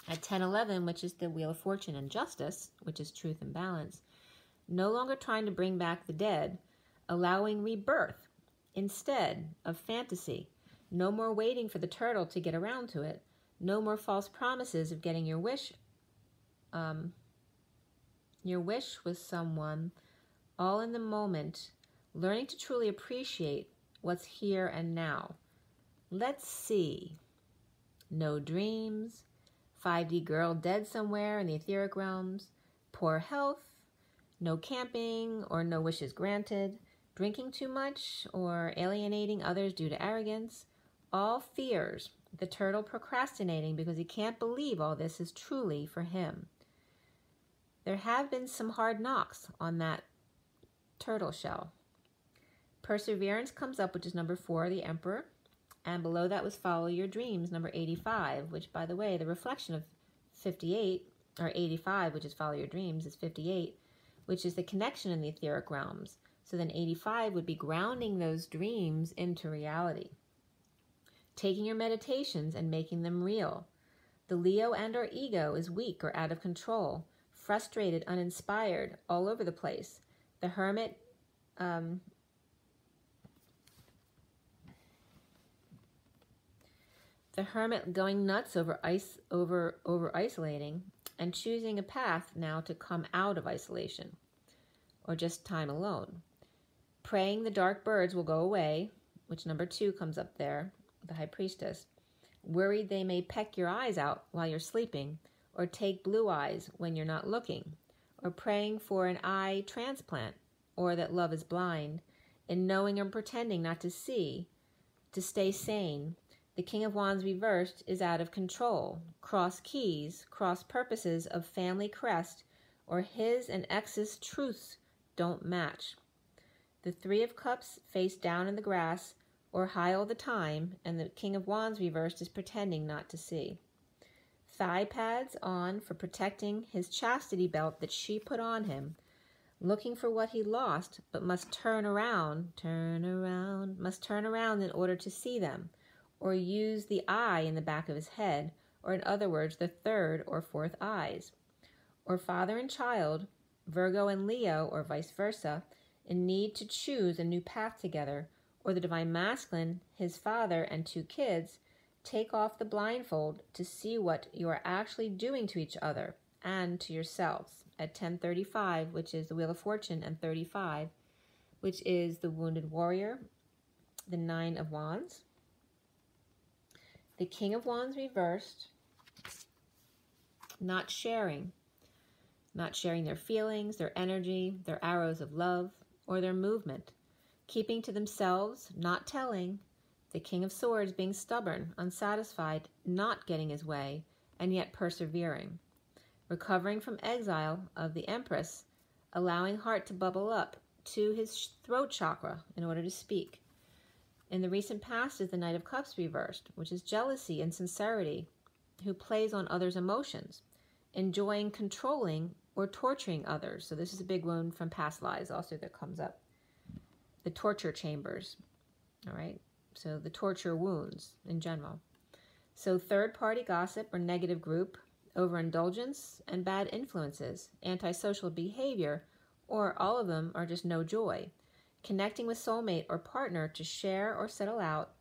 At 10-11, which is the Wheel of Fortune and Justice, which is truth and balance, no longer trying to bring back the dead, allowing rebirth instead of fantasy. No more waiting for the turtle to get around to it. No more false promises of getting your wish with someone, all in the moment, learning to truly appreciate what's here and now. Let's see. No dreams, 5D girl dead somewhere in the etheric realms, poor health, no camping or no wishes granted, drinking too much or alienating others due to arrogance, all fears, the turtle procrastinating because he can't believe all this is truly for him. There have been some hard knocks on that turtle shell. Perseverance comes up, which is number 4, the Emperor, And below that was follow your dreams, number 85, which, by the way, the reflection of 58, or 85, which is follow your dreams, is 58, which is the connection in the etheric realms. So then 85 would be grounding those dreams into reality. Taking your meditations and making them real. The Leo and or ego is weak or out of control, frustrated, uninspired, all over the place. The Hermit, going nuts over isolating and choosing a path now to come out of isolation or just time alone. Praying the dark birds will go away, which number 2 comes up there, the High Priestess. Worried they may peck your eyes out while you're sleeping, or take blue eyes when you're not looking, or praying for an eye transplant, or that love is blind, in knowing or pretending not to see, to stay sane. The King of Wands reversed is out of control. Cross keys, cross purposes of family crest, or his and ex's truths don't match. The Three of Cups face down in the grass, or high all the time, and the King of Wands reversed is pretending not to see. Thigh pads on for protecting his chastity belt that she put on him, looking for what he lost, but must turn around in order to see them, or use the eye in the back of his head, or in other words, the third or fourth eyes. Or father and child, Virgo and Leo, or vice versa, in need to choose a new path together, or the Divine Masculine, his father and 2 kids, take off the blindfold to see what you are actually doing to each other and to yourselves at 10:35, which is the Wheel of Fortune, and 35, which is the Wounded Warrior, the 9 of Wands. The King of Wands reversed, not sharing their feelings, their energy, their arrows of love, or their movement. Keeping to themselves, not telling. The King of Swords being stubborn, unsatisfied, not getting his way, and yet persevering. Recovering from exile of the Empress, allowing heart to bubble up to his throat chakra in order to speak. In the recent past is the Knight of Cups reversed, which is jealousy and sincerity, who plays on others' emotions, enjoying controlling or torturing others. So this is a big one from past lives also that comes up. The torture chambers, all right? So the torture wounds in general. So third-party gossip or negative group, overindulgence, and bad influences, antisocial behavior, or all of them are just no joy. Connecting with soulmate or partner to share or settle out.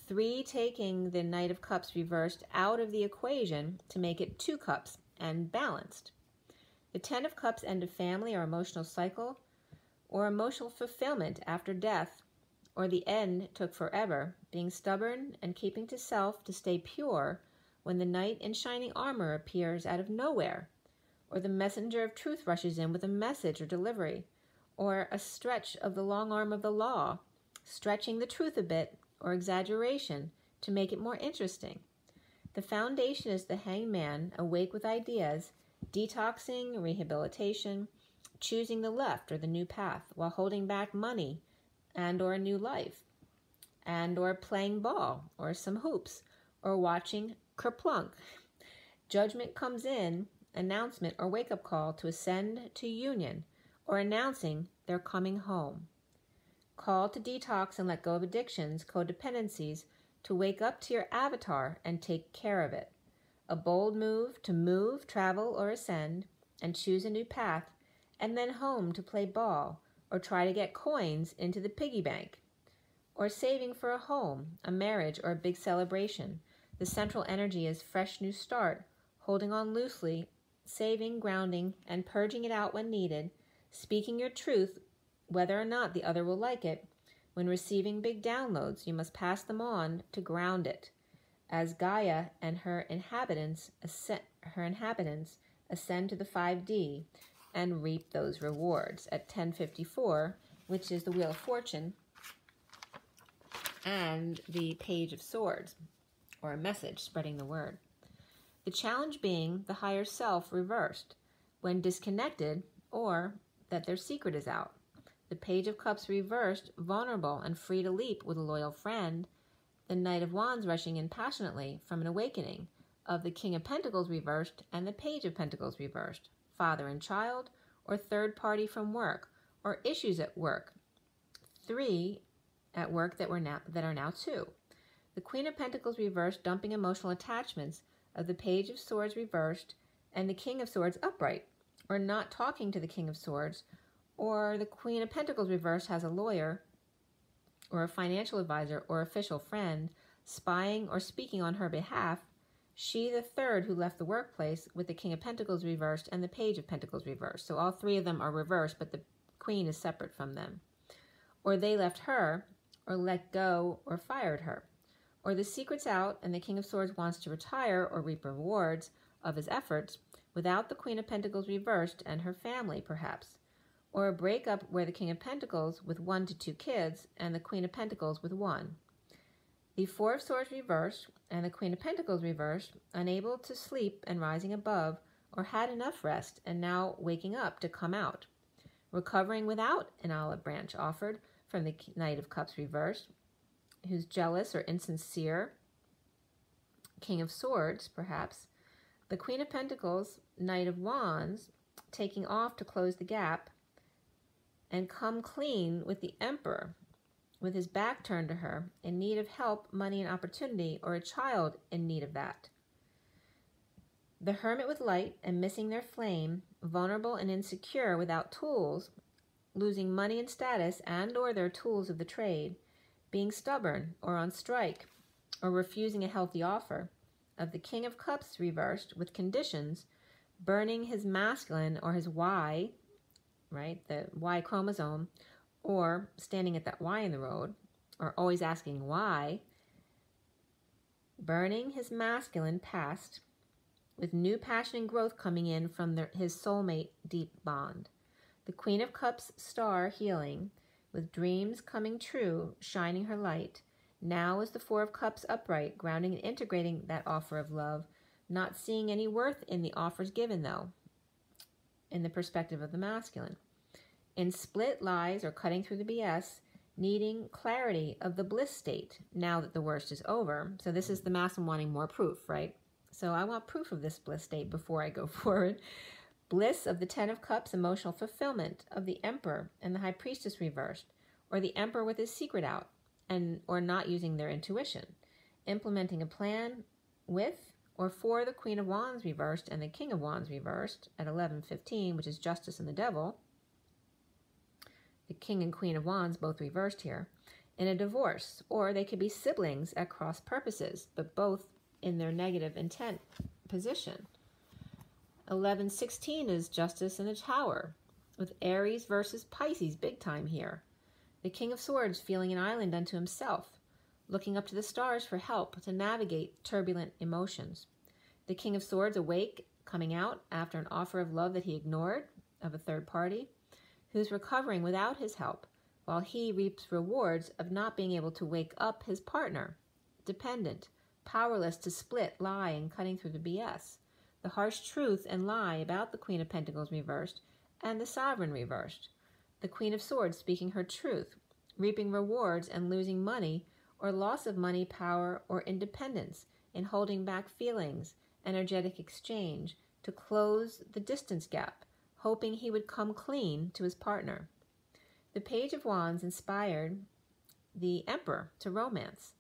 3, taking the Knight of Cups reversed out of the equation to make it 2 cups and balanced. The 10 of Cups end of family or emotional cycle, or emotional fulfillment after death, or the end took forever, being stubborn and keeping to self to stay pure when the knight in shining armor appears out of nowhere, or the messenger of truth rushes in with a message or delivery, or a stretch of the long arm of the law, stretching the truth a bit, or exaggeration to make it more interesting. The foundation is the hangman, awake with ideas, detoxing, rehabilitation, choosing the left or the new path while holding back money and or a new life, and or playing ball or some hoops or watching kerplunk. Judgment comes in, announcement or wake-up call to ascend to union or announcing they're coming home. Call to detox and let go of addictions, codependencies, to wake up to your avatar and take care of it. A bold move to move, travel, or ascend and choose a new path, and then home to play ball or try to get coins into the piggy bank, or saving for a home, a marriage, or a big celebration. The central energy is fresh new start, holding on loosely, saving, grounding, and purging it out when needed, speaking your truth, whether or not the other will like it. When receiving big downloads, you must pass them on to ground it, as Gaia and her inhabitants ascend to the 5D and reap those rewards at 10:54, which is the Wheel of Fortune and the Page of Swords, or a message spreading the word. The challenge being the higher self reversed when disconnected, or that their secret is out. The Page of Cups reversed, vulnerable and free to leap with a loyal friend. the Knight of Wands rushing in passionately from an awakening of the King of Pentacles reversed and the Page of Pentacles reversed, father and child, or third party from work, or issues at work. 3 at work that are now 2. The Queen of Pentacles reversed, dumping emotional attachments of the Page of Swords reversed and the King of Swords upright, or not talking to the King of Swords, or the Queen of Pentacles reversed has a lawyer or a financial advisor or official friend spying or speaking on her behalf, she the third who left the workplace with the King of Pentacles reversed and the Page of Pentacles reversed. So all 3 of them are reversed, but the Queen is separate from them. Or they left her, or let go, or fired her. Or the secret's out and the King of Swords wants to retire or reap rewards of his efforts without the Queen of Pentacles reversed and her family, perhaps. Or a breakup where the King of Pentacles with 1 to 2 kids and the Queen of Pentacles with 1. The 4 of Swords reversed and the Queen of Pentacles reversed, unable to sleep and rising above, or had enough rest and now waking up to come out. Recovering without an olive branch offered from the Knight of Cups reversed, who's jealous or insincere. King of Swords, perhaps. The Queen of Pentacles, Knight of Wands, taking off to close the gap, and come clean with the Emperor, with his back turned to her, in need of help, money, and opportunity, or a child in need of that. The Hermit with light and missing their flame, vulnerable and insecure without tools, losing money and status and or their tools of the trade, being stubborn or on strike, or refusing a healthy offer, of the King of Cups reversed with conditions, burning his masculine or his Y, right, the Y chromosome, or standing at that Y in the road, or always asking why, burning his masculine past, with new passion and growth coming in from his soulmate deep bond. The Queen of Cups star healing, with dreams coming true, shining her light. Now is the 4 of Cups upright, grounding and integrating that offer of love, not seeing any worth in the offers given, though, in the perspective of the masculine. In split lies or cutting through the BS, needing clarity of the bliss state now that the worst is over. So this is the masculine wanting more proof, right? So I want proof of this bliss state before I go forward. Bliss of the 10 of Cups, emotional fulfillment of the Emperor and the High Priestess reversed, or the Emperor with his secret out, or not using their intuition. Implementing a plan with or for the Queen of Wands reversed and the King of Wands reversed at 11:15, which is Justice and the Devil. The King and Queen of Wands both reversed here. In a divorce, or they could be siblings at cross purposes, but both in their negative intent position. 11:16 is Justice in the Tower, with Aries versus Pisces, big time here. The King of Swords feeling an island unto himself, looking up to the stars for help to navigate turbulent emotions. The King of Swords awake, coming out after an offer of love that he ignored, of a third party, who's recovering without his help, while he reaps rewards of not being able to wake up his partner, dependent, powerless to split, lie, and cutting through the BS. The harsh truth and lie about the Queen of Pentacles reversed and the Sovereign reversed. The Queen of Swords speaking her truth, reaping rewards and losing money or loss of money, power, or independence in holding back feelings, energetic exchange to close the distance gap, hoping he would come clean to his partner. The Page of Wands inspired the Emperor to romance,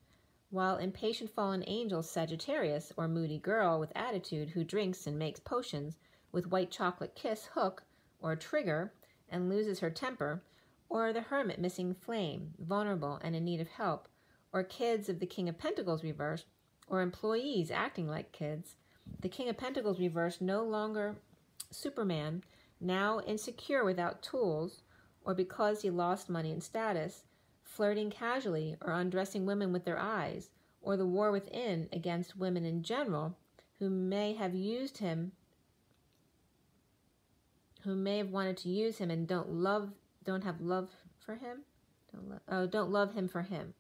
while impatient fallen angel Sagittarius, or moody girl with attitude who drinks and makes potions with white chocolate kiss, hook, or trigger, and loses her temper, or the Hermit missing flame, vulnerable and in need of help, or kids of the King of Pentacles reversed, or employees acting like kids. The King of Pentacles reversed, no longer Superman, now insecure without tools, or because he lost money and status, flirting casually or undressing women with their eyes, or the war within against women in general who may have used him, who may have wanted to use him and don't love him for him.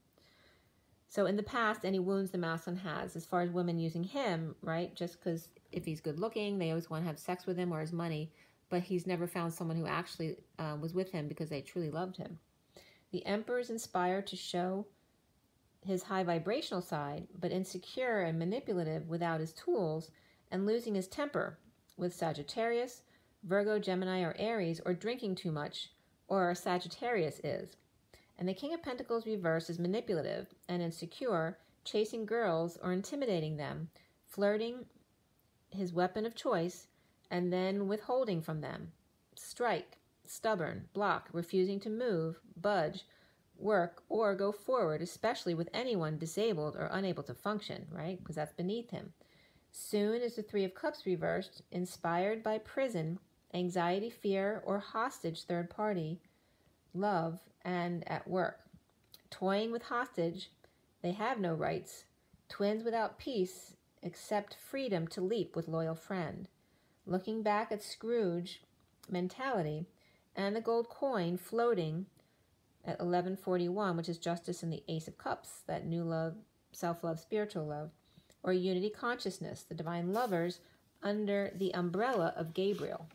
So in the past, any wounds the masculine has, as far as women using him, right, just because if he's good looking, they always want to have sex with him or his money, but he's never found someone who actually was with him because they truly loved him. The Emperor is inspired to show his high vibrational side, but insecure and manipulative without his tools, and losing his temper with Sagittarius, Virgo, Gemini, or Aries, or drinking too much, or Sagittarius is. And the King of Pentacles reversed is manipulative and insecure, chasing girls or intimidating them, flirting, his weapon of choice, and then withholding from them. Strike, stubborn, block, refusing to move, budge, work, or go forward, especially with anyone disabled or unable to function, right? Because that's beneath him. Soon is the Three of Cups reversed, inspired by prison, anxiety, fear, or hostage third party, love, and at work. Toying with hostage, they have no rights. Twins without peace, except freedom to leap with loyal friend. Looking back at Scrooge mentality, and the gold coin floating at 1141, which is justice in the Ace of Cups, that new love, self-love, spiritual love, or unity consciousness, the divine lovers under the umbrella of Gabriel,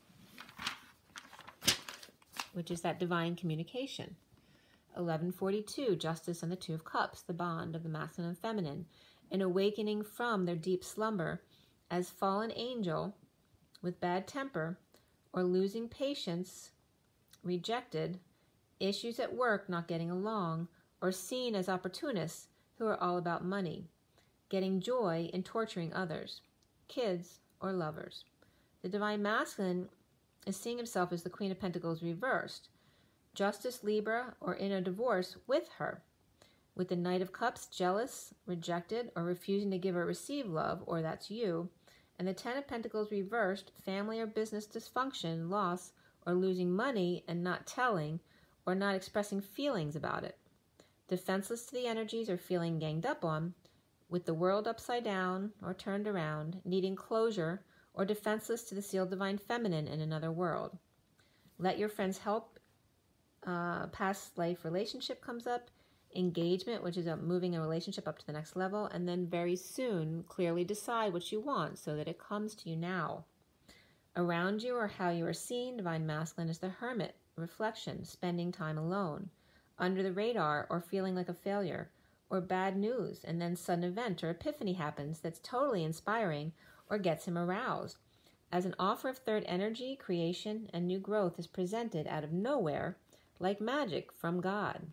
which is that divine communication. 1142, justice and the Two of Cups, the bond of the masculine and feminine, an awakening from their deep slumber as fallen angel with bad temper or losing patience, rejected, issues at work, not getting along, or seen as opportunists who are all about money, getting joy in torturing others, kids or lovers. The divine masculine is seeing himself as the Queen of Pentacles reversed, justice, Libra, or in a divorce with her, with the Knight of Cups, jealous, rejected, or refusing to give or receive love, or that's you, and the Ten of Pentacles reversed, family or business dysfunction, loss, or losing money and not telling, or not expressing feelings about it. Defenseless to the energies or feeling ganged up on, with the world upside down or turned around, needing closure, or defenseless to the sealed divine feminine in another world. Let your friends help. Past life relationship comes up. Engagement, which is moving a relationship up to the next level. And then very soon, clearly decide what you want so that it comes to you now. Around you or how you are seen, divine masculine is the hermit, reflection, spending time alone, under the radar or feeling like a failure, or bad news, and then sudden event or epiphany happens that's totally inspiring or gets him aroused. As an offer of third energy, creation, and new growth is presented out of nowhere, like magic from God.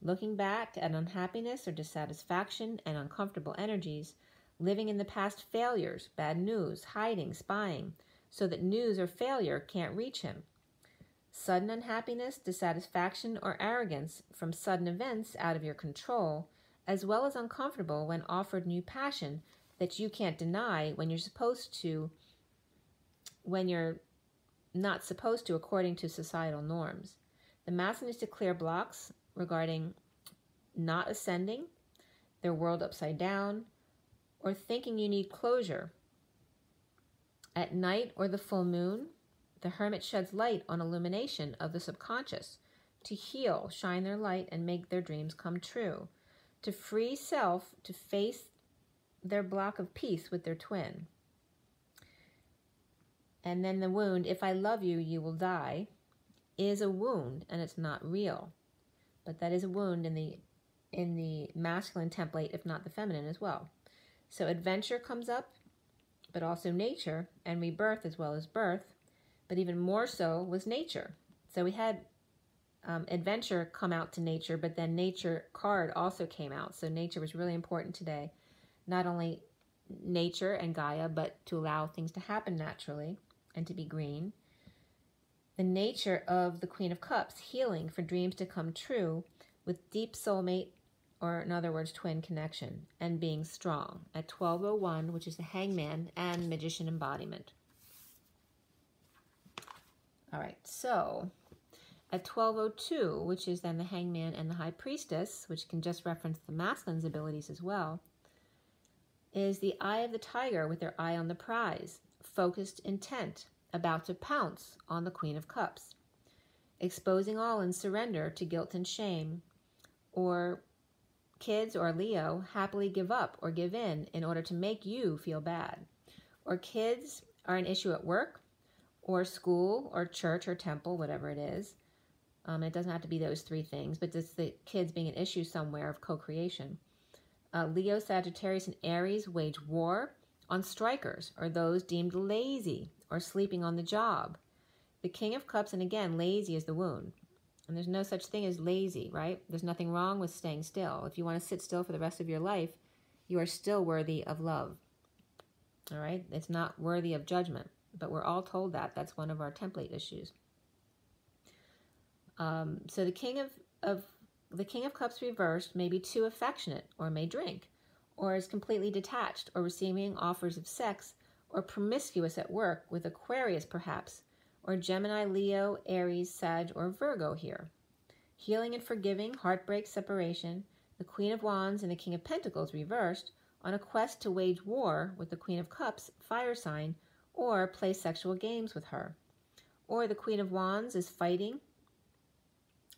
Looking back at unhappiness or dissatisfaction and uncomfortable energies, living in the past failures, bad news, hiding, spying, so that news or failure can't reach him. Sudden unhappiness, dissatisfaction, or arrogance from sudden events out of your control, as well as uncomfortable when offered new passion that you can't deny when you're not supposed to according to societal norms. The masculine is to clear blocks regarding not ascending, their world upside down, or thinking you need closure. At night or the full moon, the hermit sheds light on illumination of the subconscious to heal, shine their light, and make their dreams come true, to free self to face their block of peace with their twin. And then the wound, if I love you, you will die, is a wound, and it's not real. But that is a wound in the masculine template, if not the feminine as well. So adventure comes up, but also nature, and rebirth as well as birth, but even more so was nature. So we had adventure come out to nature, but then nature card also came out. So nature was really important today. Not only nature and Gaia, but to allow things to happen naturally and to be green. The nature of the Queen of Cups, healing for dreams to come true with deep soulmate, or in other words, twin connection, and being strong at 1201, which is the Hangman and Magician embodiment. All right, so at 1202, which is then the Hangman and the High Priestess, which can just reference the masculine's abilities as well, is the Eye of the Tiger with their eye on the prize, focused intent, about to pounce on the Queen of Cups, exposing all in surrender to guilt and shame, or kids or Leo happily give up or give in order to make you feel bad, or kids are an issue at work or school or church or temple, whatever it is. It doesn't have to be those three things, but just the kids being an issue somewhere of co-creation. Leo, Sagittarius, and Aries wage war on strikers or those deemed lazy or sleeping on the job. The King of Cups, and again, lazy is the wound. And there's no such thing as lazy, right? There's nothing wrong with staying still. If you want to sit still for the rest of your life, you are still worthy of love. All right? It's not worthy of judgment, but we're all told that. That's one of our template issues. So the King of Cups reversed may be too affectionate, or may drink, or is completely detached, or receiving offers of sex, or promiscuous at work with Aquarius perhaps, or Gemini, Leo, Aries, Sag, or Virgo here. Healing and forgiving, heartbreak, separation, the Queen of Wands and the King of Pentacles reversed on a quest to wage war with the Queen of Cups, fire sign, or play sexual games with her. Or the Queen of Wands is fighting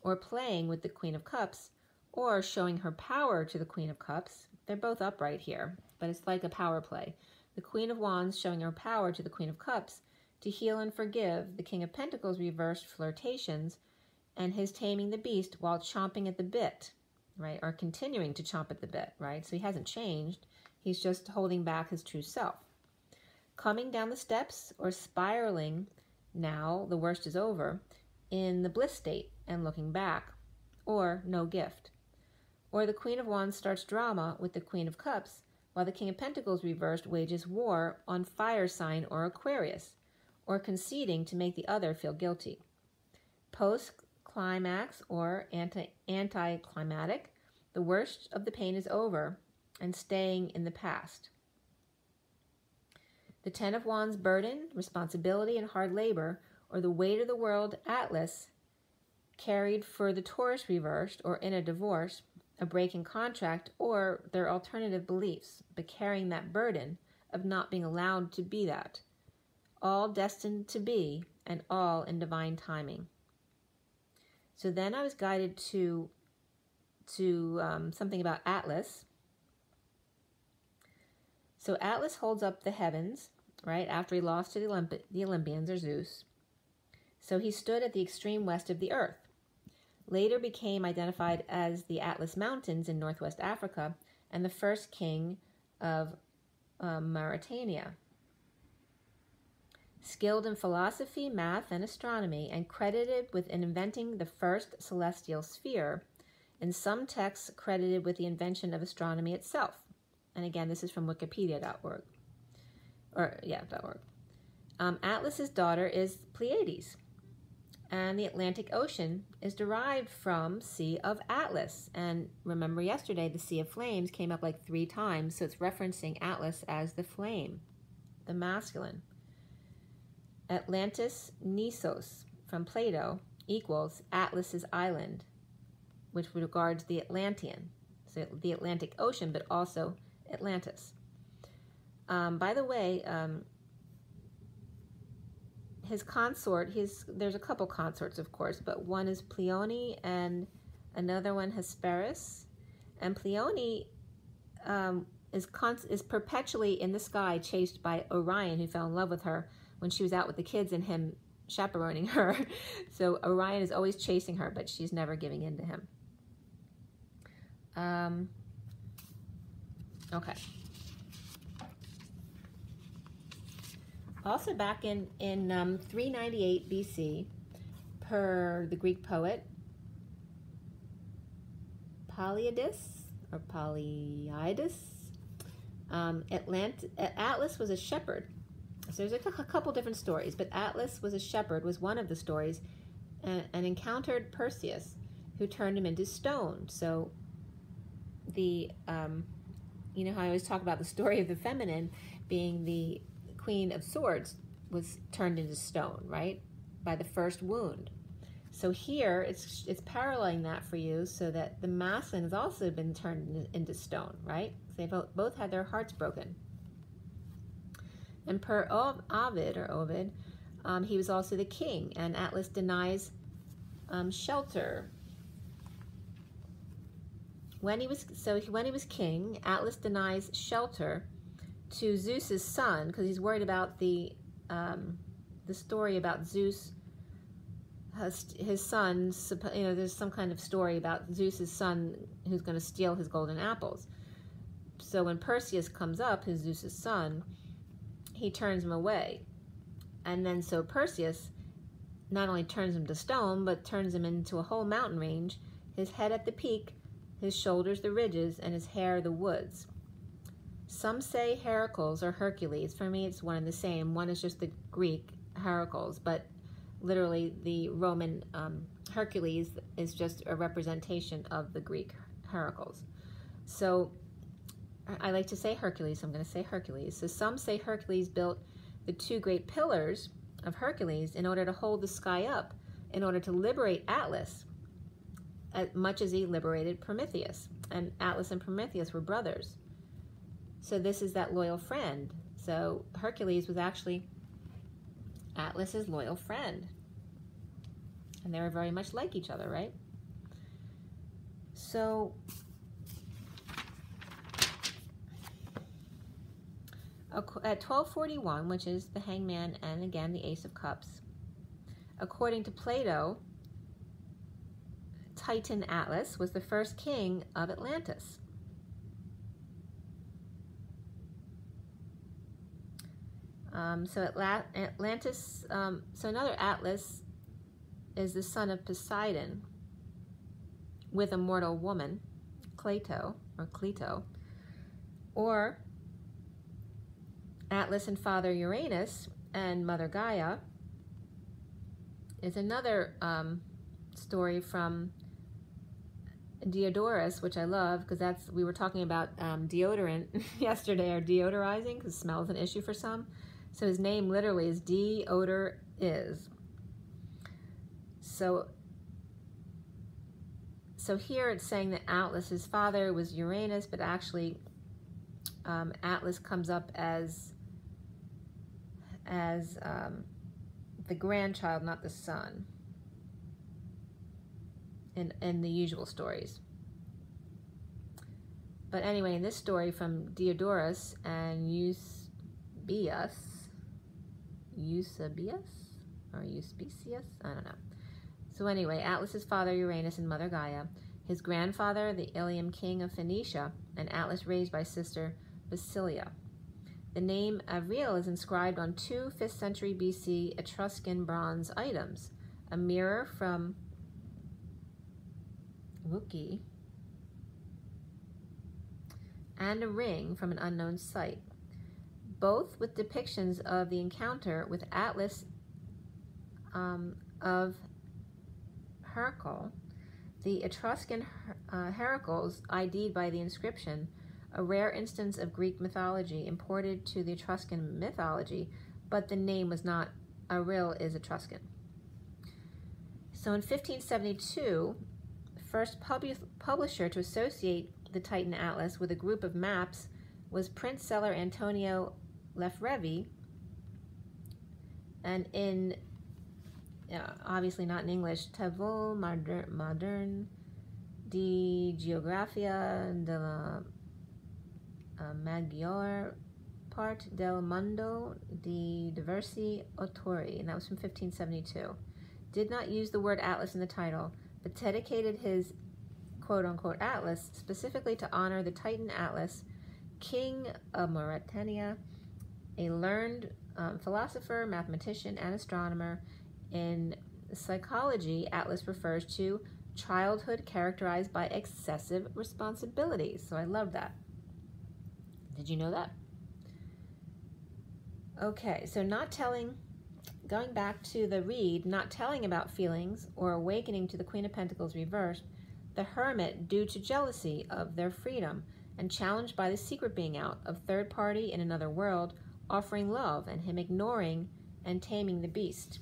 or playing with the Queen of Cups, or showing her power to the Queen of Cups. They're both upright here, but it's like a power play. The Queen of Wands showing her power to the Queen of Cups to heal and forgive. The King of Pentacles reversed flirtations and his taming the beast while chomping at the bit, right? Or continuing to chomp at the bit, right? So he hasn't changed. He's just holding back his true self. Coming down the steps or spiraling, now the worst is over, in the bliss state and looking back, or no gift. Or the Queen of Wands starts drama with the Queen of Cups, while the King of Pentacles reversed wages war on fire sign or Aquarius, or conceding to make the other feel guilty. Post-climax or anticlimactic, the worst of the pain is over and staying in the past. The Ten of Wands burden, responsibility, and hard labor, or the weight of the world, Atlas, carried for the Taurus reversed, or in a divorce, a break in contract, or their alternative beliefs, but carrying that burden of not being allowed to be that. All destined to be, and all in divine timing. So then I was guided to something about Atlas. So Atlas holds up the heavens, right, after he lost to the Olympians, or Zeus. So he stood at the extreme west of the earth. Later became identified as the Atlas Mountains in northwest Africa, and the first king of Mauritania. Skilled in philosophy, math, and astronomy, and credited with inventing the first celestial sphere, in some texts credited with the invention of astronomy itself. And again, this is from wikipedia.org. .org. Atlas's daughter is Pleiades, and the Atlantic Ocean is derived from Sea of Atlas. And remember yesterday, the Sea of Flames came up like 3 times, so it's referencing Atlas as the flame, the masculine. Atlantis Nisos from Plato equals Atlas's island, which regards the Atlantean, so the Atlantic Ocean, but also Atlantis. By the way, his consort, there's a couple consorts, of course, but one is Pleione and another one Hesperus. And Pleione is perpetually in the sky chased by Orion, who fell in love with her when she was out with the kids and him chaperoning her. So Orion is always chasing her, but she's never giving in to him. Okay. Also back in 398 BC, per the Greek poet Polyidus, Atlas was a shepherd. So there's a couple different stories, but Atlas was a shepherd was one of the stories, and encountered Perseus, who turned him into stone. So the, you know how I always talk about the story of the feminine being the Queen of Swords was turned into stone, right, by the first wound. So here it's paralleling that for you, so that the masculine has also been turned into stone, right? They both had their hearts broken. And per Ovid, he was also the king, and Atlas denies shelter. When he was king, Atlas denies shelter to Zeus's son, because he's worried about the story about Zeus. His son, you know, there's some kind of story about Zeus's son who's going to steal his golden apples. So when Perseus comes up, his Zeus's son, he turns him away. And then so Perseus not only turns him to stone, but turns him into a whole mountain range, his head at the peak, his shoulders the ridges, and his hair the woods. Some say Hercules or Hercules. For me, it's one and the same. One is just the Greek Hercules, but literally the Roman Hercules is just a representation of the Greek Hercules. So I like to say Hercules, so I'm going to say Hercules. So some say Hercules built the two great pillars of Hercules in order to hold the sky up, in order to liberate Atlas, as much as he liberated Prometheus. And Atlas and Prometheus were brothers. So this is that loyal friend. So Hercules was actually Atlas's loyal friend. And they were very much like each other, right? So at 1241, which is the Hangman and again the Ace of Cups, according to Plato, Titan Atlas was the first king of Atlantis. So Atlantis, so another Atlas is the son of Poseidon with a mortal woman, Cleito, or Atlas and Father Uranus and Mother Gaia is another story from Diodorus, which I love because we were talking about deodorant yesterday, or deodorizing, because smell is an issue for some. So his name literally is Deodor is. So here it's saying that Atlas's father was Uranus, but actually Atlas comes up as the grandchild, not the son, in the usual stories. But anyway, in this story from Diodorus and Eusebius, or Eusebius, I don't know. So anyway, Atlas's father Uranus and mother Gaia, his grandfather the Ilium king of Phoenicia, and Atlas raised by sister Basilia. The name Avril is inscribed on two 5th century BC Etruscan bronze items, a mirror from Wuki and a ring from an unknown site, both with depictions of the encounter with Atlas of Hercule, the Etruscan Hercules ID'd by the inscription, a rare instance of Greek mythology imported to the Etruscan mythology, but the name was not. Avril is Etruscan. So in 1572, the first publisher to associate the Titan Atlas with a group of maps was print seller Antonio Lefrevy, and in, obviously not in English, Tableau Moderne di Geografia della Maggior Parte del Mondo di Diversi Autori, and that was from 1572. Did not use the word Atlas in the title, but dedicated his quote-unquote Atlas specifically to honor the Titan Atlas, king of Mauritania, a learned philosopher, mathematician, and astronomer. In psychology, Atlas refers to childhood characterized by excessive responsibilities. So I love that. Did you know that? Okay, so going back to the read, not telling about feelings or awakening to the Queen of Pentacles reversed, the Hermit due to jealousy of their freedom and challenged by the secret being out of third party in another world, offering love and him ignoring and taming the beast.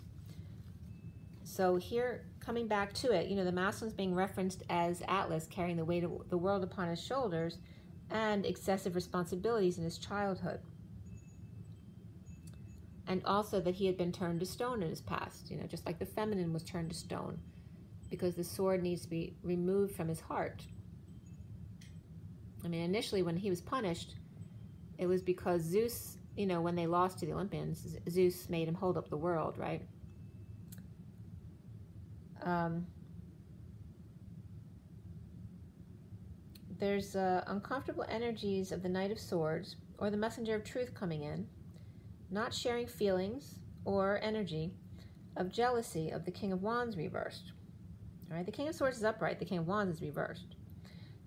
So here, coming back to it, the masculine is being referenced as Atlas, carrying the weight of the world upon his shoulders and excessive responsibilities in his childhood. And also that he had been turned to stone in his past, just like the feminine was turned to stone, because the sword needs to be removed from his heart. I mean, initially when he was punished, it was because Zeus, when they lost to the Olympians, Zeus made him hold up the world, right? there's uncomfortable energies of the Knight of Swords or the Messenger of Truth coming in, not sharing feelings or energy of jealousy of the King of Wands reversed. All right, the King of Swords is upright, the King of Wands is reversed.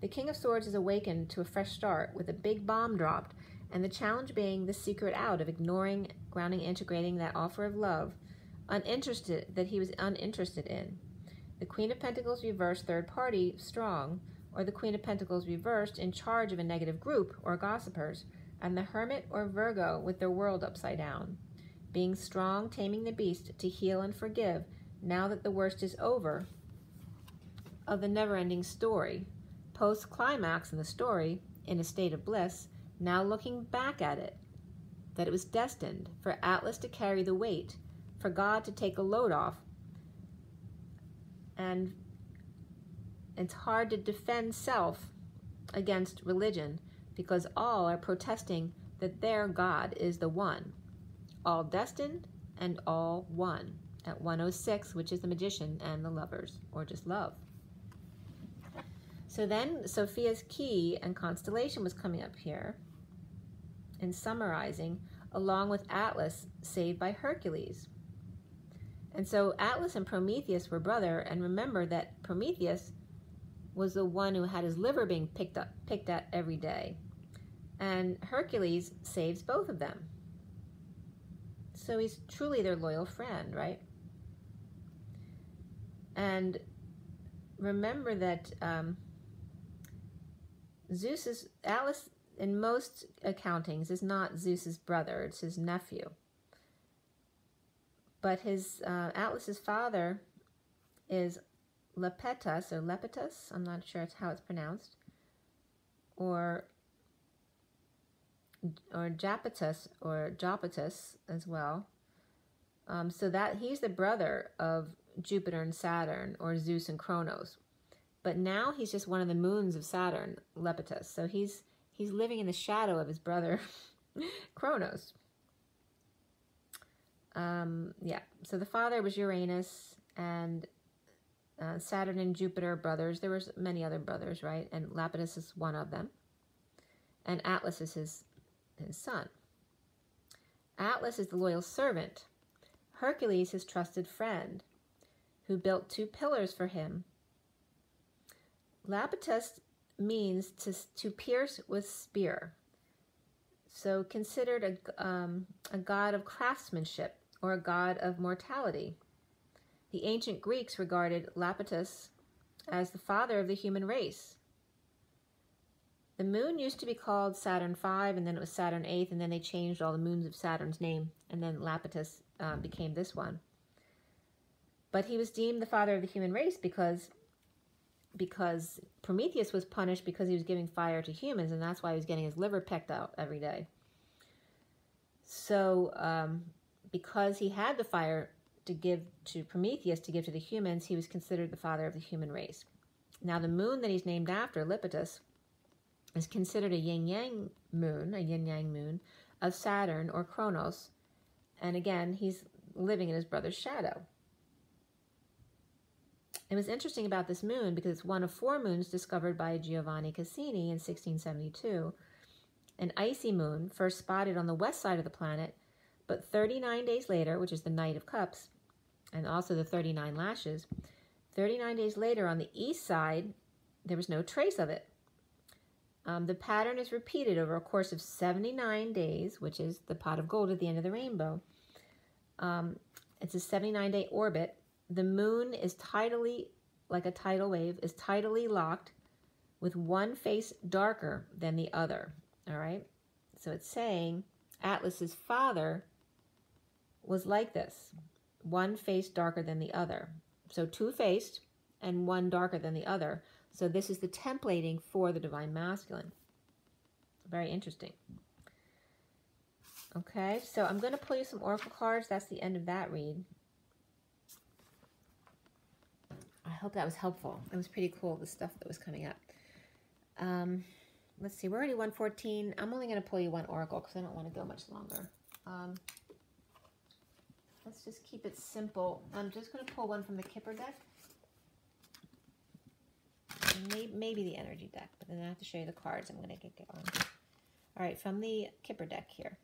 The King of Swords is awakened to a fresh start with a big bomb dropped, and the challenge being the secret out of ignoring, grounding, integrating that offer of love, that he was uninterested in. The Queen of Pentacles reversed, third party, strong, or the Queen of Pentacles reversed, in charge of a negative group or gossipers, and the Hermit or Virgo with their world upside down. Being strong, taming the beast to heal and forgive, now that the worst is over, of the never-ending story. Post-climax in the story, in a state of bliss, now looking back at it, that it was destined for Atlas to carry the weight, for God to take a load off, and it's hard to defend self against religion because all are protesting that their God is the one, all destined and all one, at 106, which is the Magician and the Lovers, or just love. So then Sophia's key and constellation was coming up here and summarizing, along with Atlas saved by Hercules. And so Atlas and Prometheus were brother, and remember that Prometheus was the one who had his liver being picked at every day. And Hercules saves both of them. So he's truly their loyal friend, right? And remember that Atlas, in most accountings, is not Zeus's brother, it's his nephew. But his Atlas's father is Lepettus, or Lepettus, I'm not sure how it's pronounced, or Japetus, or Japetus as well. So that he's the brother of Jupiter and Saturn, or Zeus and Kronos. But now he's just one of the moons of Saturn, Lepettus. So he's living in the shadow of his brother, Kronos. Yeah, so the father was Uranus, and Saturn and Jupiter brothers. There were many other brothers, right? And Lepettus is one of them. And Atlas is his son. Atlas is the loyal servant. Hercules, his trusted friend, who built 2 pillars for him. Lepettus means to pierce with spear. So considered a god of craftsmanship, or a god of mortality. The ancient Greeks regarded Lepettus as the father of the human race. The moon used to be called Saturn V, and then it was Saturn VIII, and then they changed all the moons of Saturn's name, and then Lepettus became this one. But he was deemed the father of the human race because Prometheus was punished because he was giving fire to humans, and that's why he was getting his liver pecked out every day. So because he had the fire to give to Prometheus, to give to the humans, he was considered the father of the human race. Now the moon that he's named after, Lepettus, is considered a yin-yang moon of Saturn or Kronos. And again, he's living in his brother's shadow. It was interesting about this moon because it's one of 4 moons discovered by Giovanni Cassini in 1672. An icy moon, first spotted on the west side of the planet, but 39 days later, which is the Knight of Cups, and also the 39 lashes, 39 days later on the east side, there was no trace of it. The pattern is repeated over a course of 79 days, which is the pot of gold at the end of the rainbow. It's a 79-day orbit. The moon is tidally, like a tidal wave, is tidally locked with one face darker than the other. All right? So it's saying Atlas's father was like this. One face darker than the other. So 2-faced and one darker than the other. So this is the templating for the Divine Masculine. Very interesting. Okay, so I'm going to pull you some oracle cards. That's the end of that read. I hope that was helpful. It was pretty cool, the stuff that was coming up. Let's see, we're already 1:14. I'm only going to pull you one oracle because I don't want to go much longer. Let's just keep it simple. I'm just going to pull one from the Kipper deck. Maybe maybe the energy deck, but then I have to show you the cards. I'm going to get going. All right, from the Kipper deck here.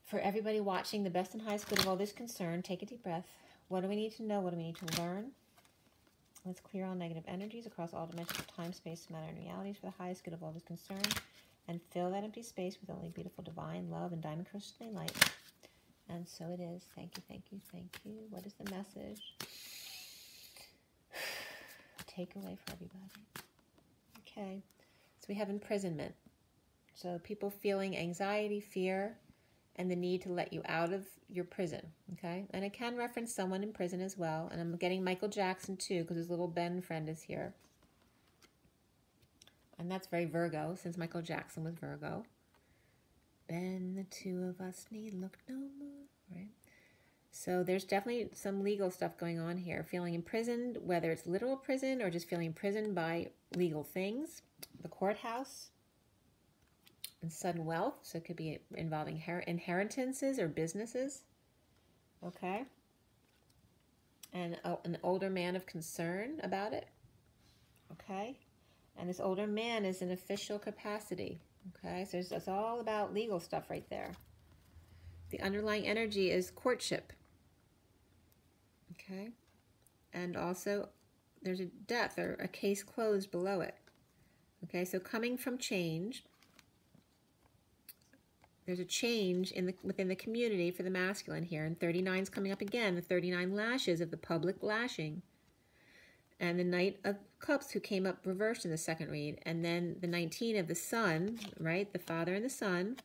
For everybody watching, the best and highest good of all this concern, take a deep breath. What do we need to know? What do we need to learn? Let's clear all negative energies across all dimensions of time, space, matter, and realities for the highest good of all this concern. And fill that empty space with only beautiful, divine love and diamond crystalline light. And so it is. Thank you, thank you, thank you. What is the message? Takeaway for everybody. Okay. So we have imprisonment. So people feeling anxiety, fear, and the need to let you out of your prison. Okay. And it can reference someone in prison as well. And I'm getting Michael Jackson too, because his little Ben friend is here. And that's very Virgo, since Michael Jackson was Virgo. Ben, the two of us need look no more, right? So there's definitely some legal stuff going on here. Feeling imprisoned, whether it's literal prison or just feeling imprisoned by legal things. The courthouse. And sudden wealth, so it could be involving inheritances or businesses. Okay. And an older man of concern about it. Okay. And this older man is in official capacity. Okay, so it's all about legal stuff right there. The underlying energy is courtship. Okay. And also there's a death or a case closed below it. Okay, so coming from change. There's a change within the community for the masculine here. And 39 is coming up again. The 39 lashes of the public lashing. And the Knight of Cups, who came up reversed in the second read. And then the 19 of the Sun, right? The father and the son.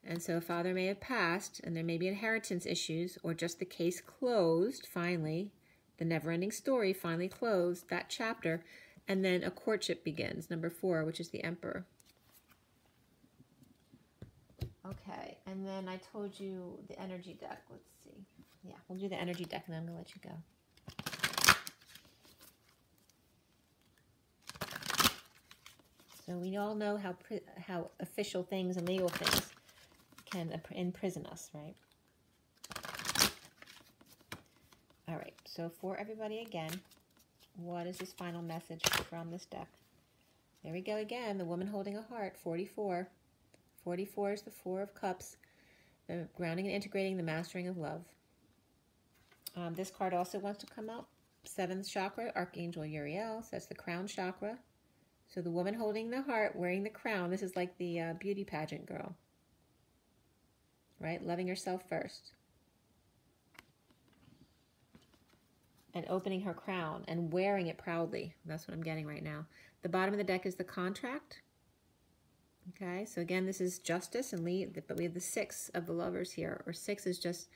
And so a father may have passed, and there may be inheritance issues, or just the case closed, finally. The never-ending story finally closed, that chapter. And then a courtship begins, number 4, which is the Emperor. Okay, and then I told you the energy deck. Let's see. Yeah, we'll do the energy deck, and then I'm going to let you go. So we all know how official things and legal things can imprison us, right? All right, so for everybody again, what is this final message from this deck? There we go again, the woman holding a heart, 44. 44 is the 4 of Cups, the grounding and integrating, the mastering of love. This card also wants to come up. 7th chakra, Archangel Uriel, so that's the crown chakra. So the woman holding the heart, wearing the crown. This is like the beauty pageant girl. Right? Loving herself first. And opening her crown and wearing it proudly. That's what I'm getting right now. The bottom of the deck is the contract. Okay, so again, this is justice and lead, but we have the 6 of the lovers here. Or 6 is just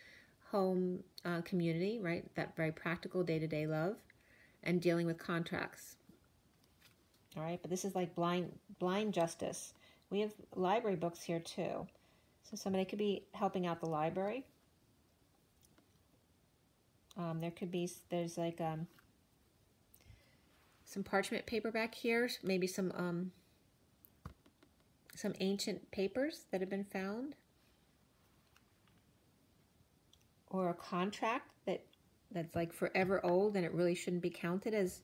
home community, right? That very practical day-to-day love and dealing with contracts. All right, but this is like blind justice. We have library books here too. So somebody could be helping out the library. There's like some parchment paper back here, maybe some ancient papers that have been found. Or a contract that's like forever old and it really shouldn't be counted as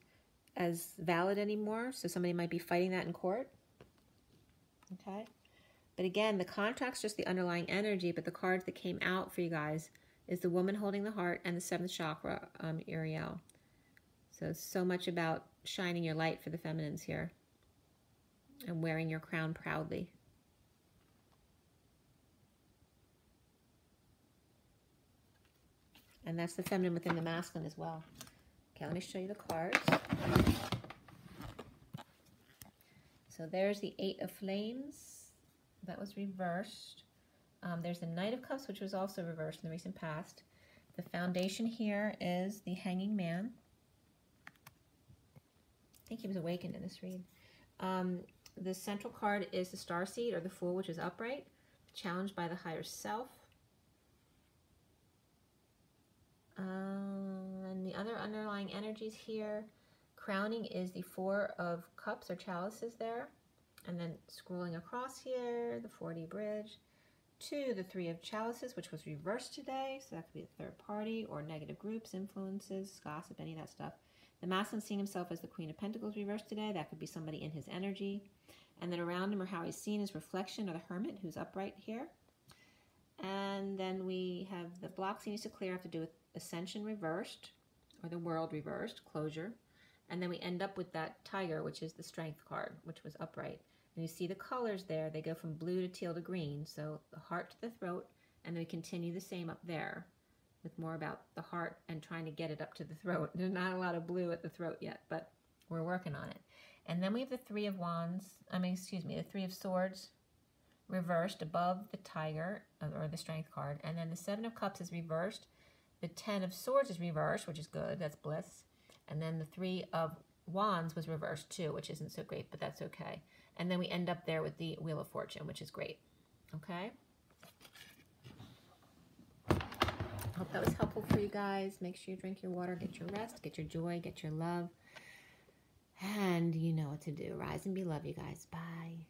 valid anymore. So somebody might be fighting that in court. Okay. But again, the contract's just the underlying energy, but the cards that came out for you guys is the woman holding the heart and the 7th chakra, Uriel. So it's so much about shining your light for the feminines here and wearing your crown proudly. And that's the feminine within the masculine as well. Okay, let me show you the cards. So there's the 8 of Flames. That was reversed. There's the Knight of Cups, which was also reversed in the recent past. The foundation here is the Hanging Man. I think he was awakened in this read. The central card is the Starseed, or the Fool, which is upright, challenged by the higher self. And the other underlying energies here, crowning is the 4 of Cups or chalices there. And then scrolling across here, the 4D bridge, to the 3 of chalices, which was reversed today. So that could be a third party or negative groups, influences, gossip, any of that stuff. The masculine seeing himself as the Queen of Pentacles reversed today. That could be somebody in his energy. And then around him, or how he's seen, is reflection of the Hermit, who's upright here. And then we have the blocks he needs to clear have to do with Ascension reversed, or the World reversed, closure. And then we end up with that Tiger, which is the Strength card, which was upright. And you see the colors there. They go from blue to teal to green. So the heart to the throat, and then we continue the same up there with more about the heart and trying to get it up to the throat. There's not a lot of blue at the throat yet, but we're working on it. And then we have the Three of Wands, the Three of Swords reversed above the Tiger, or the Strength card. And then the Seven of Cups is reversed. The Ten of Swords is reversed, which is good. That's bliss. And then the Three of Wands was reversed too, which isn't so great, but that's okay. And then we end up there with the Wheel of Fortune, which is great. Okay? Hope that was helpful for you guys. Make sure you drink your water, get your rest, get your joy, get your love. And you know what to do. Rise and be loved, you guys. Bye.